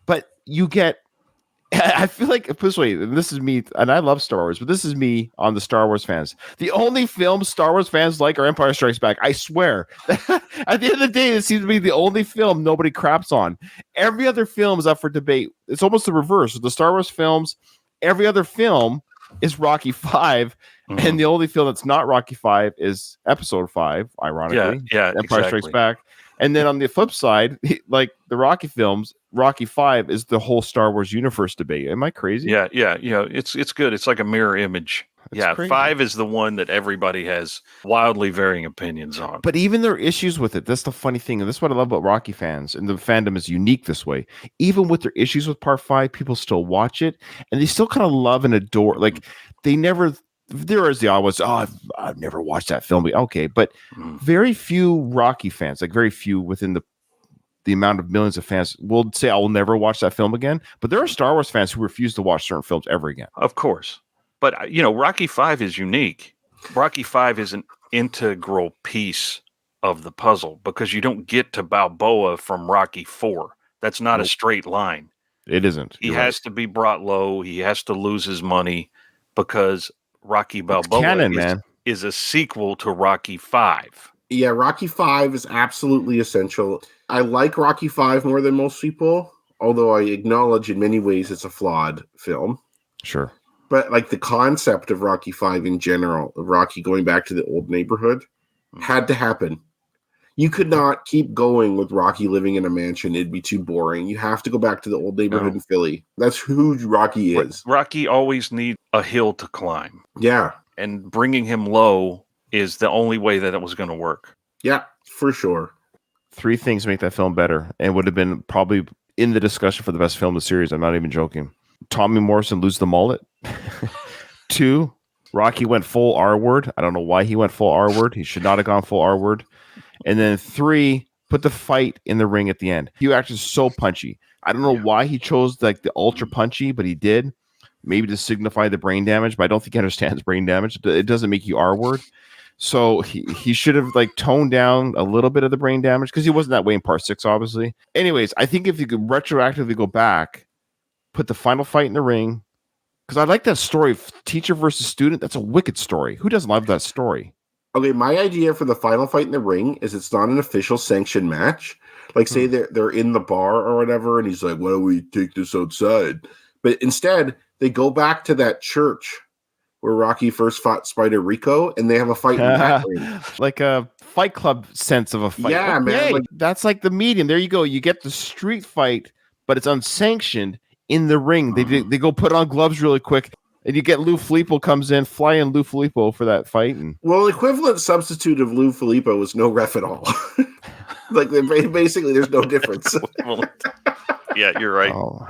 But you get. I feel like this way, and this is me, and I love Star Wars, but this is me on the Star Wars fans. The only film Star Wars fans like are Empire Strikes Back. I swear. At the end of the day, it seems to be the only film nobody craps on. Every other film is up for debate. It's almost the reverse. With the Star Wars films, every other film is Rocky 5, and the only film that's not Rocky 5 is Episode 5, ironically. Yeah, Empire Strikes Back. And then on the flip side, like the Rocky films, Rocky 5 is the whole Star Wars universe debate. Am I crazy? Yeah. It's good. It's like a mirror image. It's crazy. 5 is the one that everybody has wildly varying opinions on. But even their issues with it, that's the funny thing. And that's what I love about Rocky fans. And the fandom is unique this way. Even with their issues with part 5, people still watch it. And they still kind of love and adore. Like, they never there is the odd ones. Oh, I've never watched that film. Okay, but very few Rocky fans, like very few within the amount of millions of fans, will say I will never watch that film again. But there are Star Wars fans who refuse to watch certain films ever again. Of course, but Rocky V is unique. Rocky V is an integral piece of the puzzle because you don't get to Balboa from Rocky IV. That's not a straight line. It isn't. He has to be brought low. He has to lose his money because Rocky Balboa canon, is a sequel to Rocky V. Yeah, Rocky V is absolutely essential. I like Rocky V more than most people, although I acknowledge in many ways it's a flawed film. Sure. But like the concept of Rocky V in general, of Rocky going back to the old neighborhood, had to happen. You could not keep going with Rocky living in a mansion. It'd be too boring. You have to go back to the old neighborhood in Philly. That's who Rocky is. Rocky always needs a hill to climb. Yeah. And bringing him low is the only way that it was going to work. Yeah, for sure. 3 things make that film better and would have been probably in the discussion for the best film of the series. I'm not even joking. Tommy Morrison lose the mullet. 2, Rocky went full R word. I don't know why he went full R word. He should not have gone full R word. And then 3, put the fight in the ring at the end. He acted so punchy. I don't know why he chose like the ultra punchy, but he did. Maybe to signify the brain damage, but I don't think he understands brain damage. It doesn't make you R word. So he should have like toned down a little bit of the brain damage because he wasn't that way in part 6, obviously. Anyways, I think if you could retroactively go back, put the final fight in the ring, because I like that story of teacher versus student. That's a wicked story. Who doesn't love that story? Okay, my idea for the final fight in the ring is it's not an official sanctioned match. Like, say they're in the bar or whatever, and he's like, why don't we take this outside? But instead, they go back to that church where Rocky first fought Spider Rico, and they have a fight in that ring. Like a Fight Club sense of a fight. Yeah, man. Like, that's like the medium. There you go. You get the street fight, but it's unsanctioned in the ring. They go put on gloves really quick. And you get Lou Filippo comes in, fly in Lou Filippo for that fight. Well, the equivalent substitute of Lou Filippo was no ref at all. Like, basically, there's no difference. Yeah, you're right. Oh,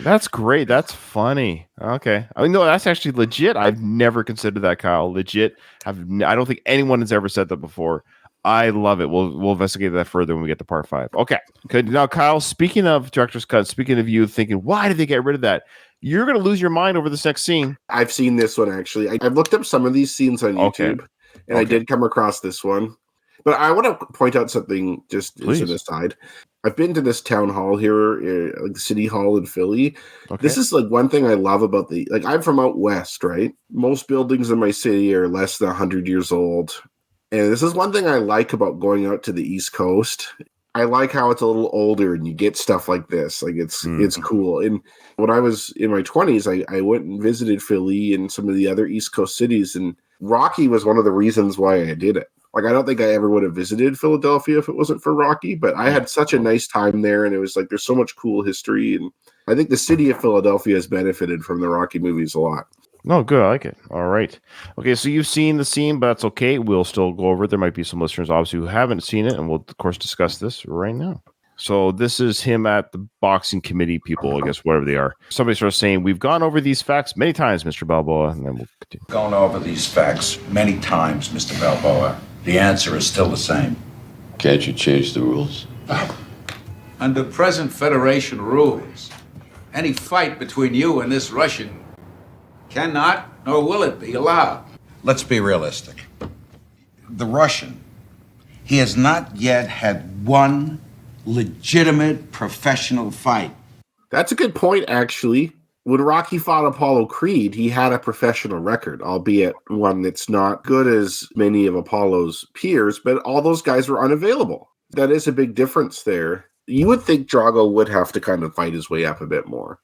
that's great. That's funny. Okay. I mean, no, that's actually legit. I've never considered that, Kyle. Legit. I don't think anyone has ever said that before. I love it. We'll investigate that further when we get to part 5. Okay. Good. Now, Kyle, speaking of director's cut, speaking of you thinking, why did they get rid of that? You're going to lose your mind over this next scene. I've seen this one, actually. I've looked up some of these scenes on YouTube, and I did come across this one. But I want to point out something just as an aside. I've been to this town hall here, like the city hall in Philly. Okay. This is like one thing I love about I'm from out west, right? Most buildings in my city are less than 100 years old. And this is one thing I like about going out to the East Coast. I like how it's a little older and you get stuff like this. Like it's cool. And when I was in my 20s, I went and visited Philly and some of the other East Coast cities. And Rocky was one of the reasons why I did it. Like, I don't think I ever would have visited Philadelphia if it wasn't for Rocky, but I had such a nice time there. And it was like, there's so much cool history. And I think the city of Philadelphia has benefited from the Rocky movies a lot. No, good. I like it. All right. Okay, so you've seen the scene, but that's okay. We'll still go over it. There might be some listeners, obviously, who haven't seen it, and we'll, of course, discuss this right now. So this is him at the boxing committee people, I guess, whatever they are. Somebody starts saying, we've gone over these facts many times, Mr. Balboa, and then we'll continue. Gone over these facts many times, Mr. Balboa. The answer is still the same. Can't you change the rules? Under present Federation rules, any fight between you and this Russian cannot, nor will it be allowed. Let's be realistic. The Russian, he has not yet had one legitimate professional fight. That's a good point, actually. When Rocky fought Apollo Creed, he had a professional record, albeit one that's not good as many of Apollo's peers, but all those guys were unavailable. That is a big difference there. You would think Drago would have to kind of fight his way up a bit more.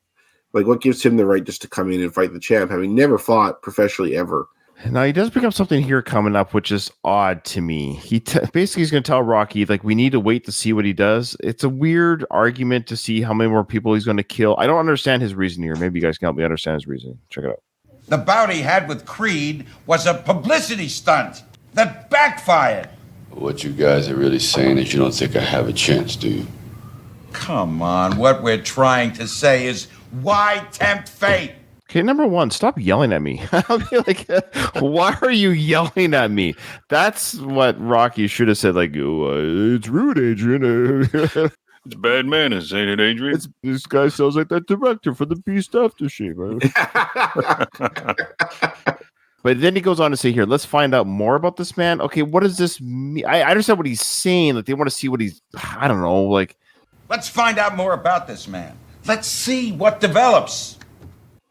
Like, what gives him the right just to come in and fight the champ, having never fought professionally ever? Now, he does bring up something here coming up, which is odd to me. Basically, he's going to tell Rocky, like, we need to wait to see what he does. It's a weird argument to see how many more people he's going to kill. I don't understand his reasoning here. Maybe you guys can help me understand his reasoning. Check it out. The bout he had with Creed was a publicity stunt that backfired. What you guys are really saying is you don't think I have a chance, do you? Come on, what we're trying to say is, why tempt fate? Okay, number one, stop yelling at me. I'll be like, why are you yelling at me? That's what Rocky should have said. Like, oh, it's rude, Adrian. It's bad manners, ain't it, Adrian? This guy sounds like that director for the Beast Aftershave. But then he goes on to say here, let's find out more about this man. Okay, what does this mean? I understand what he's saying. Like, they want to see what he's, I don't know, like. Let's find out more about this man. Let's see what develops.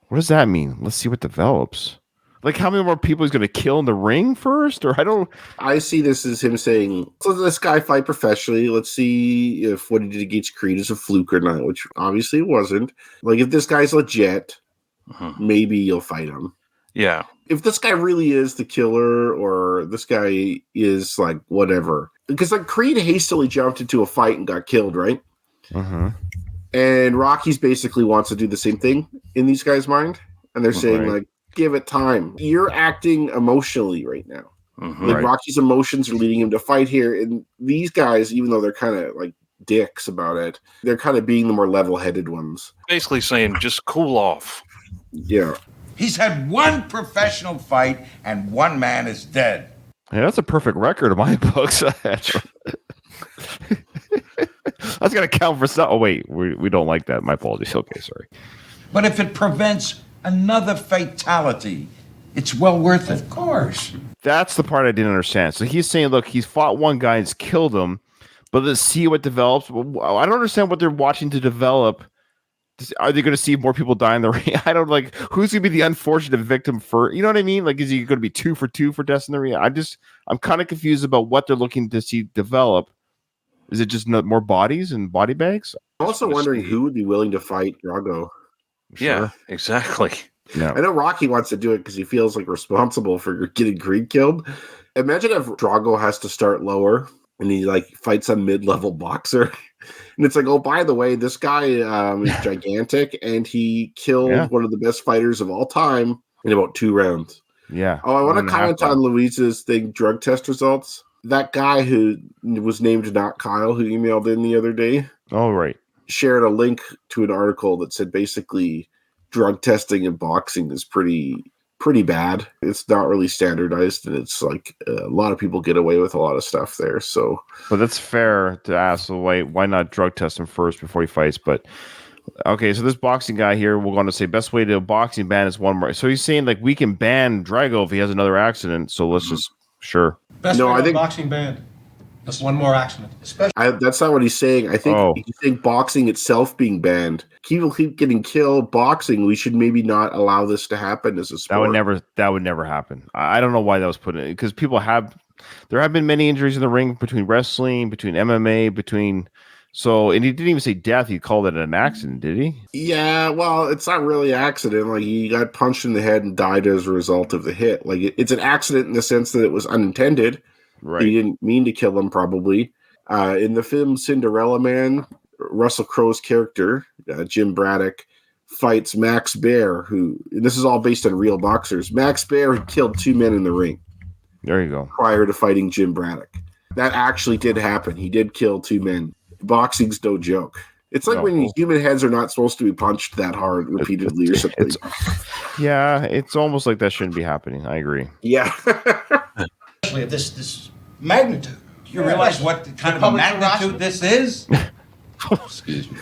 What does that mean? Let's see what develops. Like, how many more people he's going to kill in the ring first? Or I see this as him saying, so this guy fight professionally. Let's see if what he did against Creed is a fluke or not, which obviously it wasn't. Like, if this guy's legit, maybe you'll fight him. Yeah. If this guy really is the killer or this guy is, like, whatever. Because, like, Creed hastily jumped into a fight and got killed, right? Mm-hmm. And Rocky's basically wants to do the same thing in these guys' mind. And they're saying, like, give it time. You're acting emotionally right now. Like, Rocky's emotions are leading him to fight here. And these guys, even though they're kind of, like, dicks about it, they're kind of being the more level-headed ones. Basically saying, just cool off. Yeah. He's had one professional fight, and one man is dead. Yeah, that's a perfect record of my books. That's going to count for some. Oh, wait, we don't like that. My apologies. Okay, sorry. But if it prevents another fatality, it's well worth it. Of course. That's the part I didn't understand. So he's saying, look, he's fought one guy and's killed him, but let's see what develops. I don't understand what they're watching to develop. Are they going to see more people die in the ring? I don't like who's going to be the unfortunate victim for, you know what I mean? Like, is he going to be 2 for 2 for deaths in the ring? I'm kind of confused about what they're looking to see develop. Is it just more bodies and body bags? I'm also wondering who would be willing to fight Drago. Yeah, exactly. No. I know Rocky wants to do it because he feels like responsible for getting Creed killed. Imagine if Drago has to start lower and he like fights a mid-level boxer. And it's like, oh, by the way, this guy is gigantic and he killed one of the best fighters of all time in about 2 rounds. Yeah. Oh, I want to comment on Louise's drug test results. That guy who was named Not Kyle, who emailed in the other day. Oh, right. Shared a link to an article that said basically drug testing in boxing is pretty bad. It's not really standardized, and it's like a lot of people get away with a lot of stuff there. So, but that's fair to ask. So why not drug test him first before he fights? But okay, so this boxing guy here, we're going to say best way to boxing ban is one more. So he's saying like we can ban Drago if he has another accident. So let's just Best way to boxing ban. Just one more accident. That's not what he's saying. I think he's saying boxing itself being banned. People keep getting killed. Boxing, we should maybe not allow this to happen as a sport. That would never happen. I don't know why that was put in, because there have been many injuries in the ring between wrestling, between MMA, and he didn't even say death. He called it an accident, did he? Yeah, well, it's not really an accident. Like, he got punched in the head and died as a result of the hit. Like, it's an accident in the sense that it was unintended. Right. He didn't mean to kill him, probably. In the film Cinderella Man, Russell Crowe's character, Jim Braddock, fights Max Baer, this is all based on real boxers. Max Baer had killed 2 men in the ring. There you go. Prior to fighting Jim Braddock. That actually did happen. He did kill 2 men. Boxing's no joke. It's like when human heads are not supposed to be punched that hard repeatedly or something. It's almost like that shouldn't be happening. I agree. Yeah. Especially of this magnitude. Do you realize what kind of magnitude this is? Excuse me.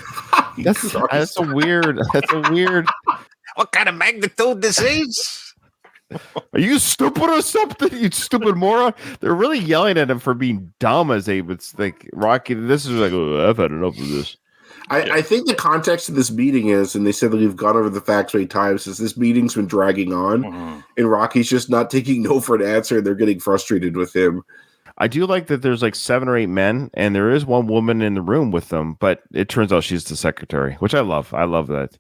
That's a weird. What kind of magnitude this is? Are you stupid or something? You stupid moron! They're really yelling at him for being dumb, as they would like Rocky. This is like, oh, I've had enough of this. I think the context of this meeting is, and they said that we've gone over the facts many times, is this meeting's been dragging on, and Rocky's just not taking no for an answer, and they're getting frustrated with him. I do like that there's like 7 or 8 men, and there is one woman in the room with them, but it turns out she's the secretary, which I love. I love that.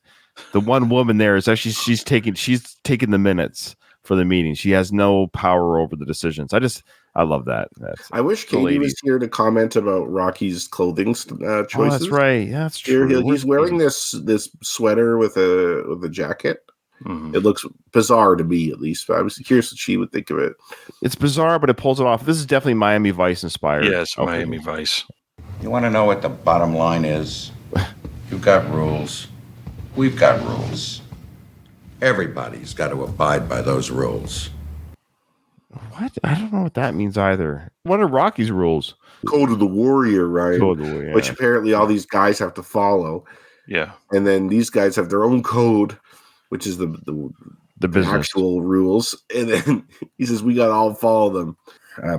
The one woman there is actually she's taking the minutes for the meeting. She has no power over the decisions. I love that. I wish Katie was here to comment about Rocky's clothing choices. Oh, that's right. Yeah, that's true. He's wearing this sweater with a jacket. Mm-hmm. It looks bizarre to me, at least. But I was curious what she would think of it. It's bizarre, but it pulls it off. This is definitely Miami Vice inspired. Yes, Miami Vice. You want to know what the bottom line is? You've got rules. We've got rules. Everybody's got to abide by those rules. What? I don't know what that means either. What are Rocky's rules? Code of the Warrior, right? Code of the Warrior, which yeah. apparently all these guys have to follow. Yeah. And then these guys have their own code, which is the business actual rules. And then he says, we got to all follow them.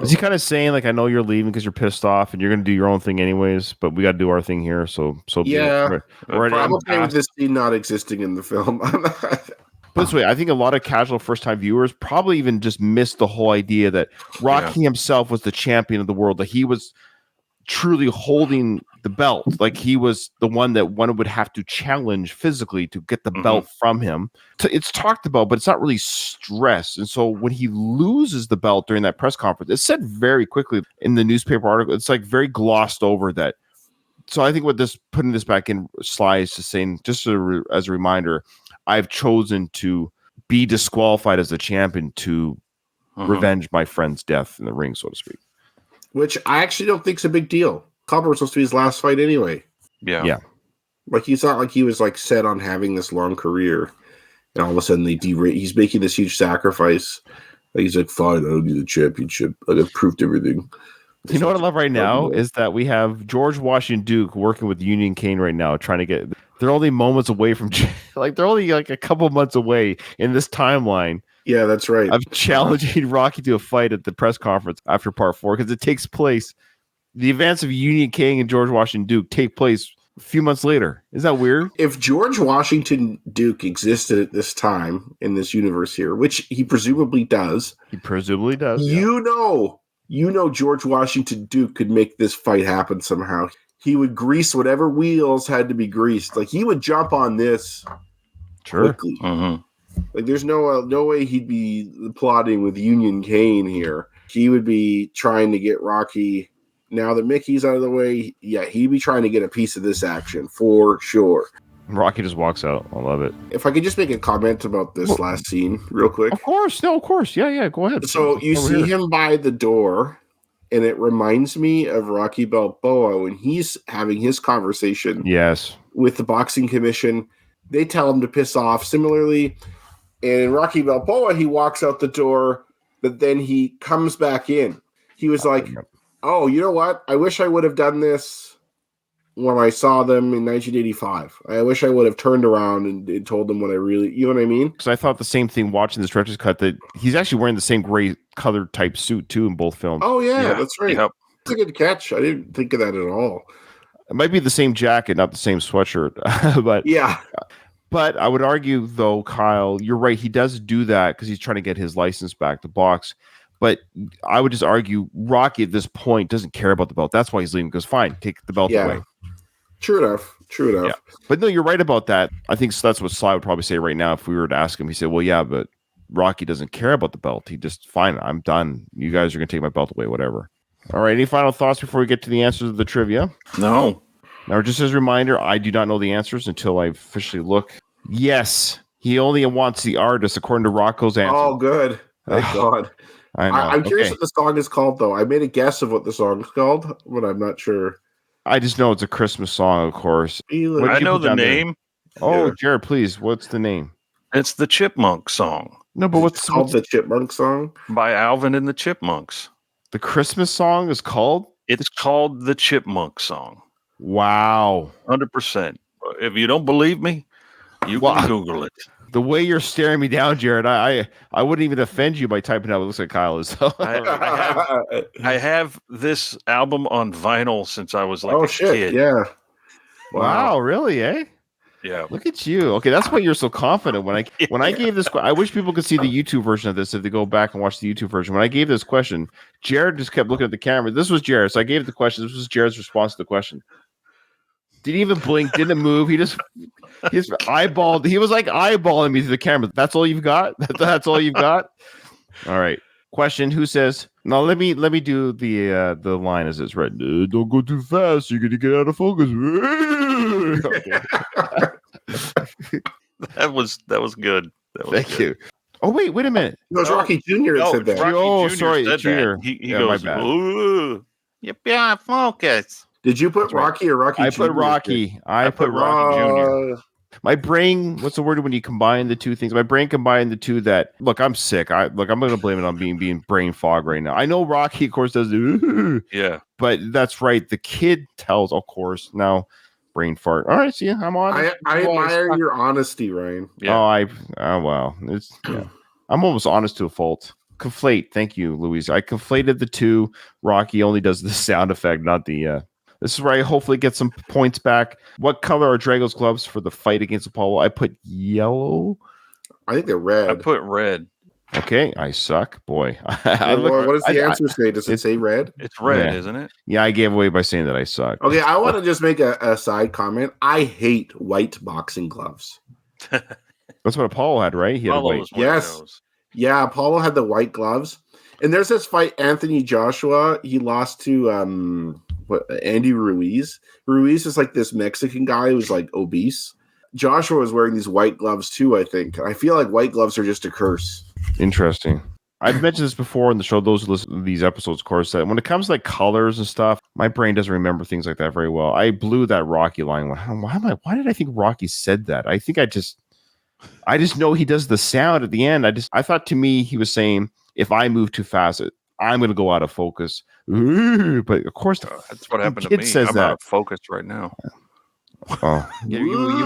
Is he kind of saying, like, I know you're leaving because you're pissed off and you're going to do your own thing anyways, but we got to do our thing here. So yeah. We're I'm okay with this scene not existing in the film. But this way, I think a lot of casual first-time viewers probably even just missed the whole idea that Rocky himself was the champion of the world, that he was truly holding the belt, like he was the one that one would have to challenge physically to get the belt from him. It's talked about, but it's not really stressed. And so when he loses the belt during that press conference, it's said very quickly in the newspaper article. It's like very glossed over that. So I think what this putting this back in Sly is just saying, just as a reminder, I've chosen to be disqualified as a champion to revenge my friend's death in the ring, so to speak. Which I actually don't think is a big deal. Copper was supposed to be his last fight anyway. Yeah. Like, he's not like he was like set on having this long career, and all of a sudden he's making this huge sacrifice. Like, he's like, fine, I don't need the championship. Like, I've proved everything. You know what I love right now is that we have George Washington Duke working with Union Kane right now, trying to get. They're only moments away from, like, they're only like a couple months away in this timeline. Yeah, that's right. Of challenging Rocky to a fight at the press conference after Part 4, because it takes place. The events of Union King and George Washington Duke take place a few months later. Is that weird? If George Washington Duke existed at this time in this universe here, which he presumably does. You know George Washington Duke could make this fight happen somehow. He would grease whatever wheels had to be greased. Like, he would jump on this quickly. Like, there's no way he'd be plotting with Union Kane here. He would be trying to get Rocky. Now that Mickey's out of the way, yeah, he'd be trying to get a piece of this action for sure. Rocky just walks out. I love it. If I could just make a comment about this last scene real quick. Of course. Yeah, go ahead. So you see him by the door, and it reminds me of Rocky Balboa when he's having his conversation with the boxing commission. They tell him to piss off. Similarly, and in Rocky Balboa, he walks out the door, but then he comes back in. He was like, oh, you know what? I wish I would have done this when I saw them in 1985. I wish I would have turned around and told them what I really, you know what I mean? Because I thought the same thing watching this director's cut, that he's actually wearing the same gray colored type suit too in both films. Oh, yeah. That's right. Yep. That's a good catch. I didn't think of that at all. It might be the same jacket, not the same sweatshirt. But yeah. But I would argue, though, Kyle, you're right. He does do that because he's trying to get his license back to box. But I would just argue Rocky at this point doesn't care about the belt. That's why he's leaving. Because fine, take the belt away. True enough. Yeah. But no, you're right about that. I think that's what Sly would probably say right now if we were to ask him. He said, well, yeah, but Rocky doesn't care about the belt. He just, fine, I'm done. You guys are going to take my belt away, whatever. All right. Any final thoughts before we get to the answers of the trivia? No. Now, just as a reminder, I do not know the answers until I officially look. Yes, he only wants the artist, according to Rocco's answer. Oh, good. Thank God. I'm curious what the song is called, though. I made a guess of what the song's called, but I'm not sure. I just know it's a Christmas song, of course. I know the name. Oh, Jared, please. What's the name? It's the Chipmunk song. No, but what's called the Chipmunk song? By Alvin and the Chipmunks. The Christmas song is called? It's called the Chipmunk song. Wow. 100%. If you don't believe me, you can Google it. The way you're staring me down, Jared, I wouldn't even offend you by typing out what looks like Kyle is. I have this album on vinyl since I was like a kid. Yeah. Wow, really, eh? Yeah. Look at you. Okay, that's why you're so confident. When I gave this, I wish people could see the YouTube version of this if they go back and watch the YouTube version. When I gave this question, Jared just kept looking at the camera. This was Jared, so I gave the question. This was Jared's response to the question. Didn't even blink, didn't move. He just eyeballed. He was like eyeballing me through the camera. That's all you've got? That's all you've got? All right. Question: who says? Now let me do the line as it's read. Don't go too fast. You're gonna get out of focus. That was good. Thank you. Oh wait a minute. It was Rocky Jr. that said that. Oh, sorry, Jr. He goes, my bad. Ooh, you're focus. Did you put Rocky or Rocky? I put Rocky. I put Rocky Jr. My brain, what's the word when you combine the two things? My brain combined the two that, look, I'm sick. I'm going to blame it on being brain fog right now. I know Rocky, of course, does yeah, but that's right. The kid tells, of course, now brain fart. All right, see, I'm on. I admire your honesty, Ryan. Yeah. Well, I'm almost honest to a fault. Conflate. Thank you, Louise. I conflated the two. Rocky only does the sound effect, not the. This is where I hopefully get some points back. What color are Drago's gloves for the fight against Apollo? I put yellow. I think they're red. I put red. Okay, I suck, boy. What does the answer say? Does it say red? It's red, isn't it? Yeah, I gave away by saying that I suck. Okay, I want to just make a side comment. I hate white boxing gloves. That's what Apollo had, right? He had white. Yes. Yeah, Apollo had the white gloves. And there's this fight, Anthony Joshua. He lost to Andy Ruiz. Ruiz is like this Mexican guy who's like obese. Joshua was wearing these white gloves too, I think. I feel like white gloves are just a curse. Interesting. I've mentioned this before in the show, those who listen to these episodes, of course, that when it comes to like colors and stuff, my brain doesn't remember things like that very well. I blew that Rocky line. Why did I think Rocky said that? I think I just know he does the sound at the end. I thought to me he was saying, if I move too fast, I'm going to go out of focus. Ooh, but of course, that's what happened to me. Says I'm that. out of focus right now. Oh, you went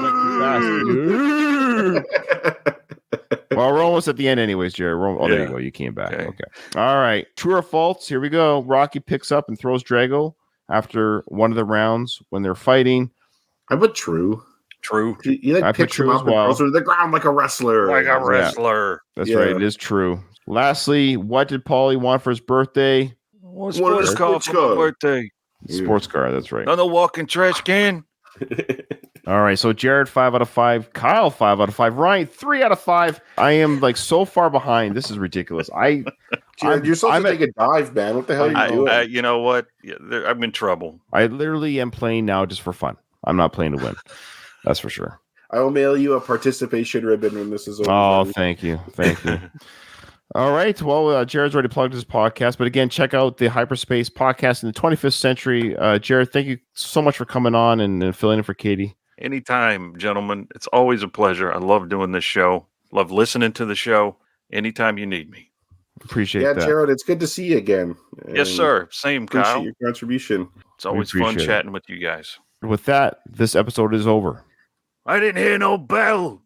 too fast. Well, we're almost at the end anyways, Jerry. There you go. You came back. Okay. All right. True or false? Here we go. Rocky picks up and throws Drago after one of the rounds when they're fighting. I put true. True. He like picks him up and throws him to the ground like a wrestler. Like a wrestler. Yeah. That's right. It is true. Lastly, what did Paulie want for his birthday? Sports car for my birthday. Sports car. That's right. On the walking trash can. All right, so Jared 5 out of 5, Kyle 5 out of 5, Ryan 3 out of 5. I am like so far behind. This is ridiculous. Jared, you're supposed to take a dive, man. What the hell are you doing? You know what? I'm in trouble. I literally am playing now just for fun. I'm not playing to win. That's for sure. I will mail you a participation ribbon when this is over. Oh, thank you. All right. Well, Jared's already plugged his podcast, but again, check out the Hyperspace podcast in the 25th century. Jared, thank you so much for coming on and filling in for Katie. Anytime, gentlemen. It's always a pleasure. I love doing this show. Love listening to the show. Anytime you need me. Appreciate that. Yeah, Jared, it's good to see you again. Yes, sir. Same, Kyle. Appreciate your contribution. It's always fun chatting with you guys. With that, this episode is over. I didn't hear no bell.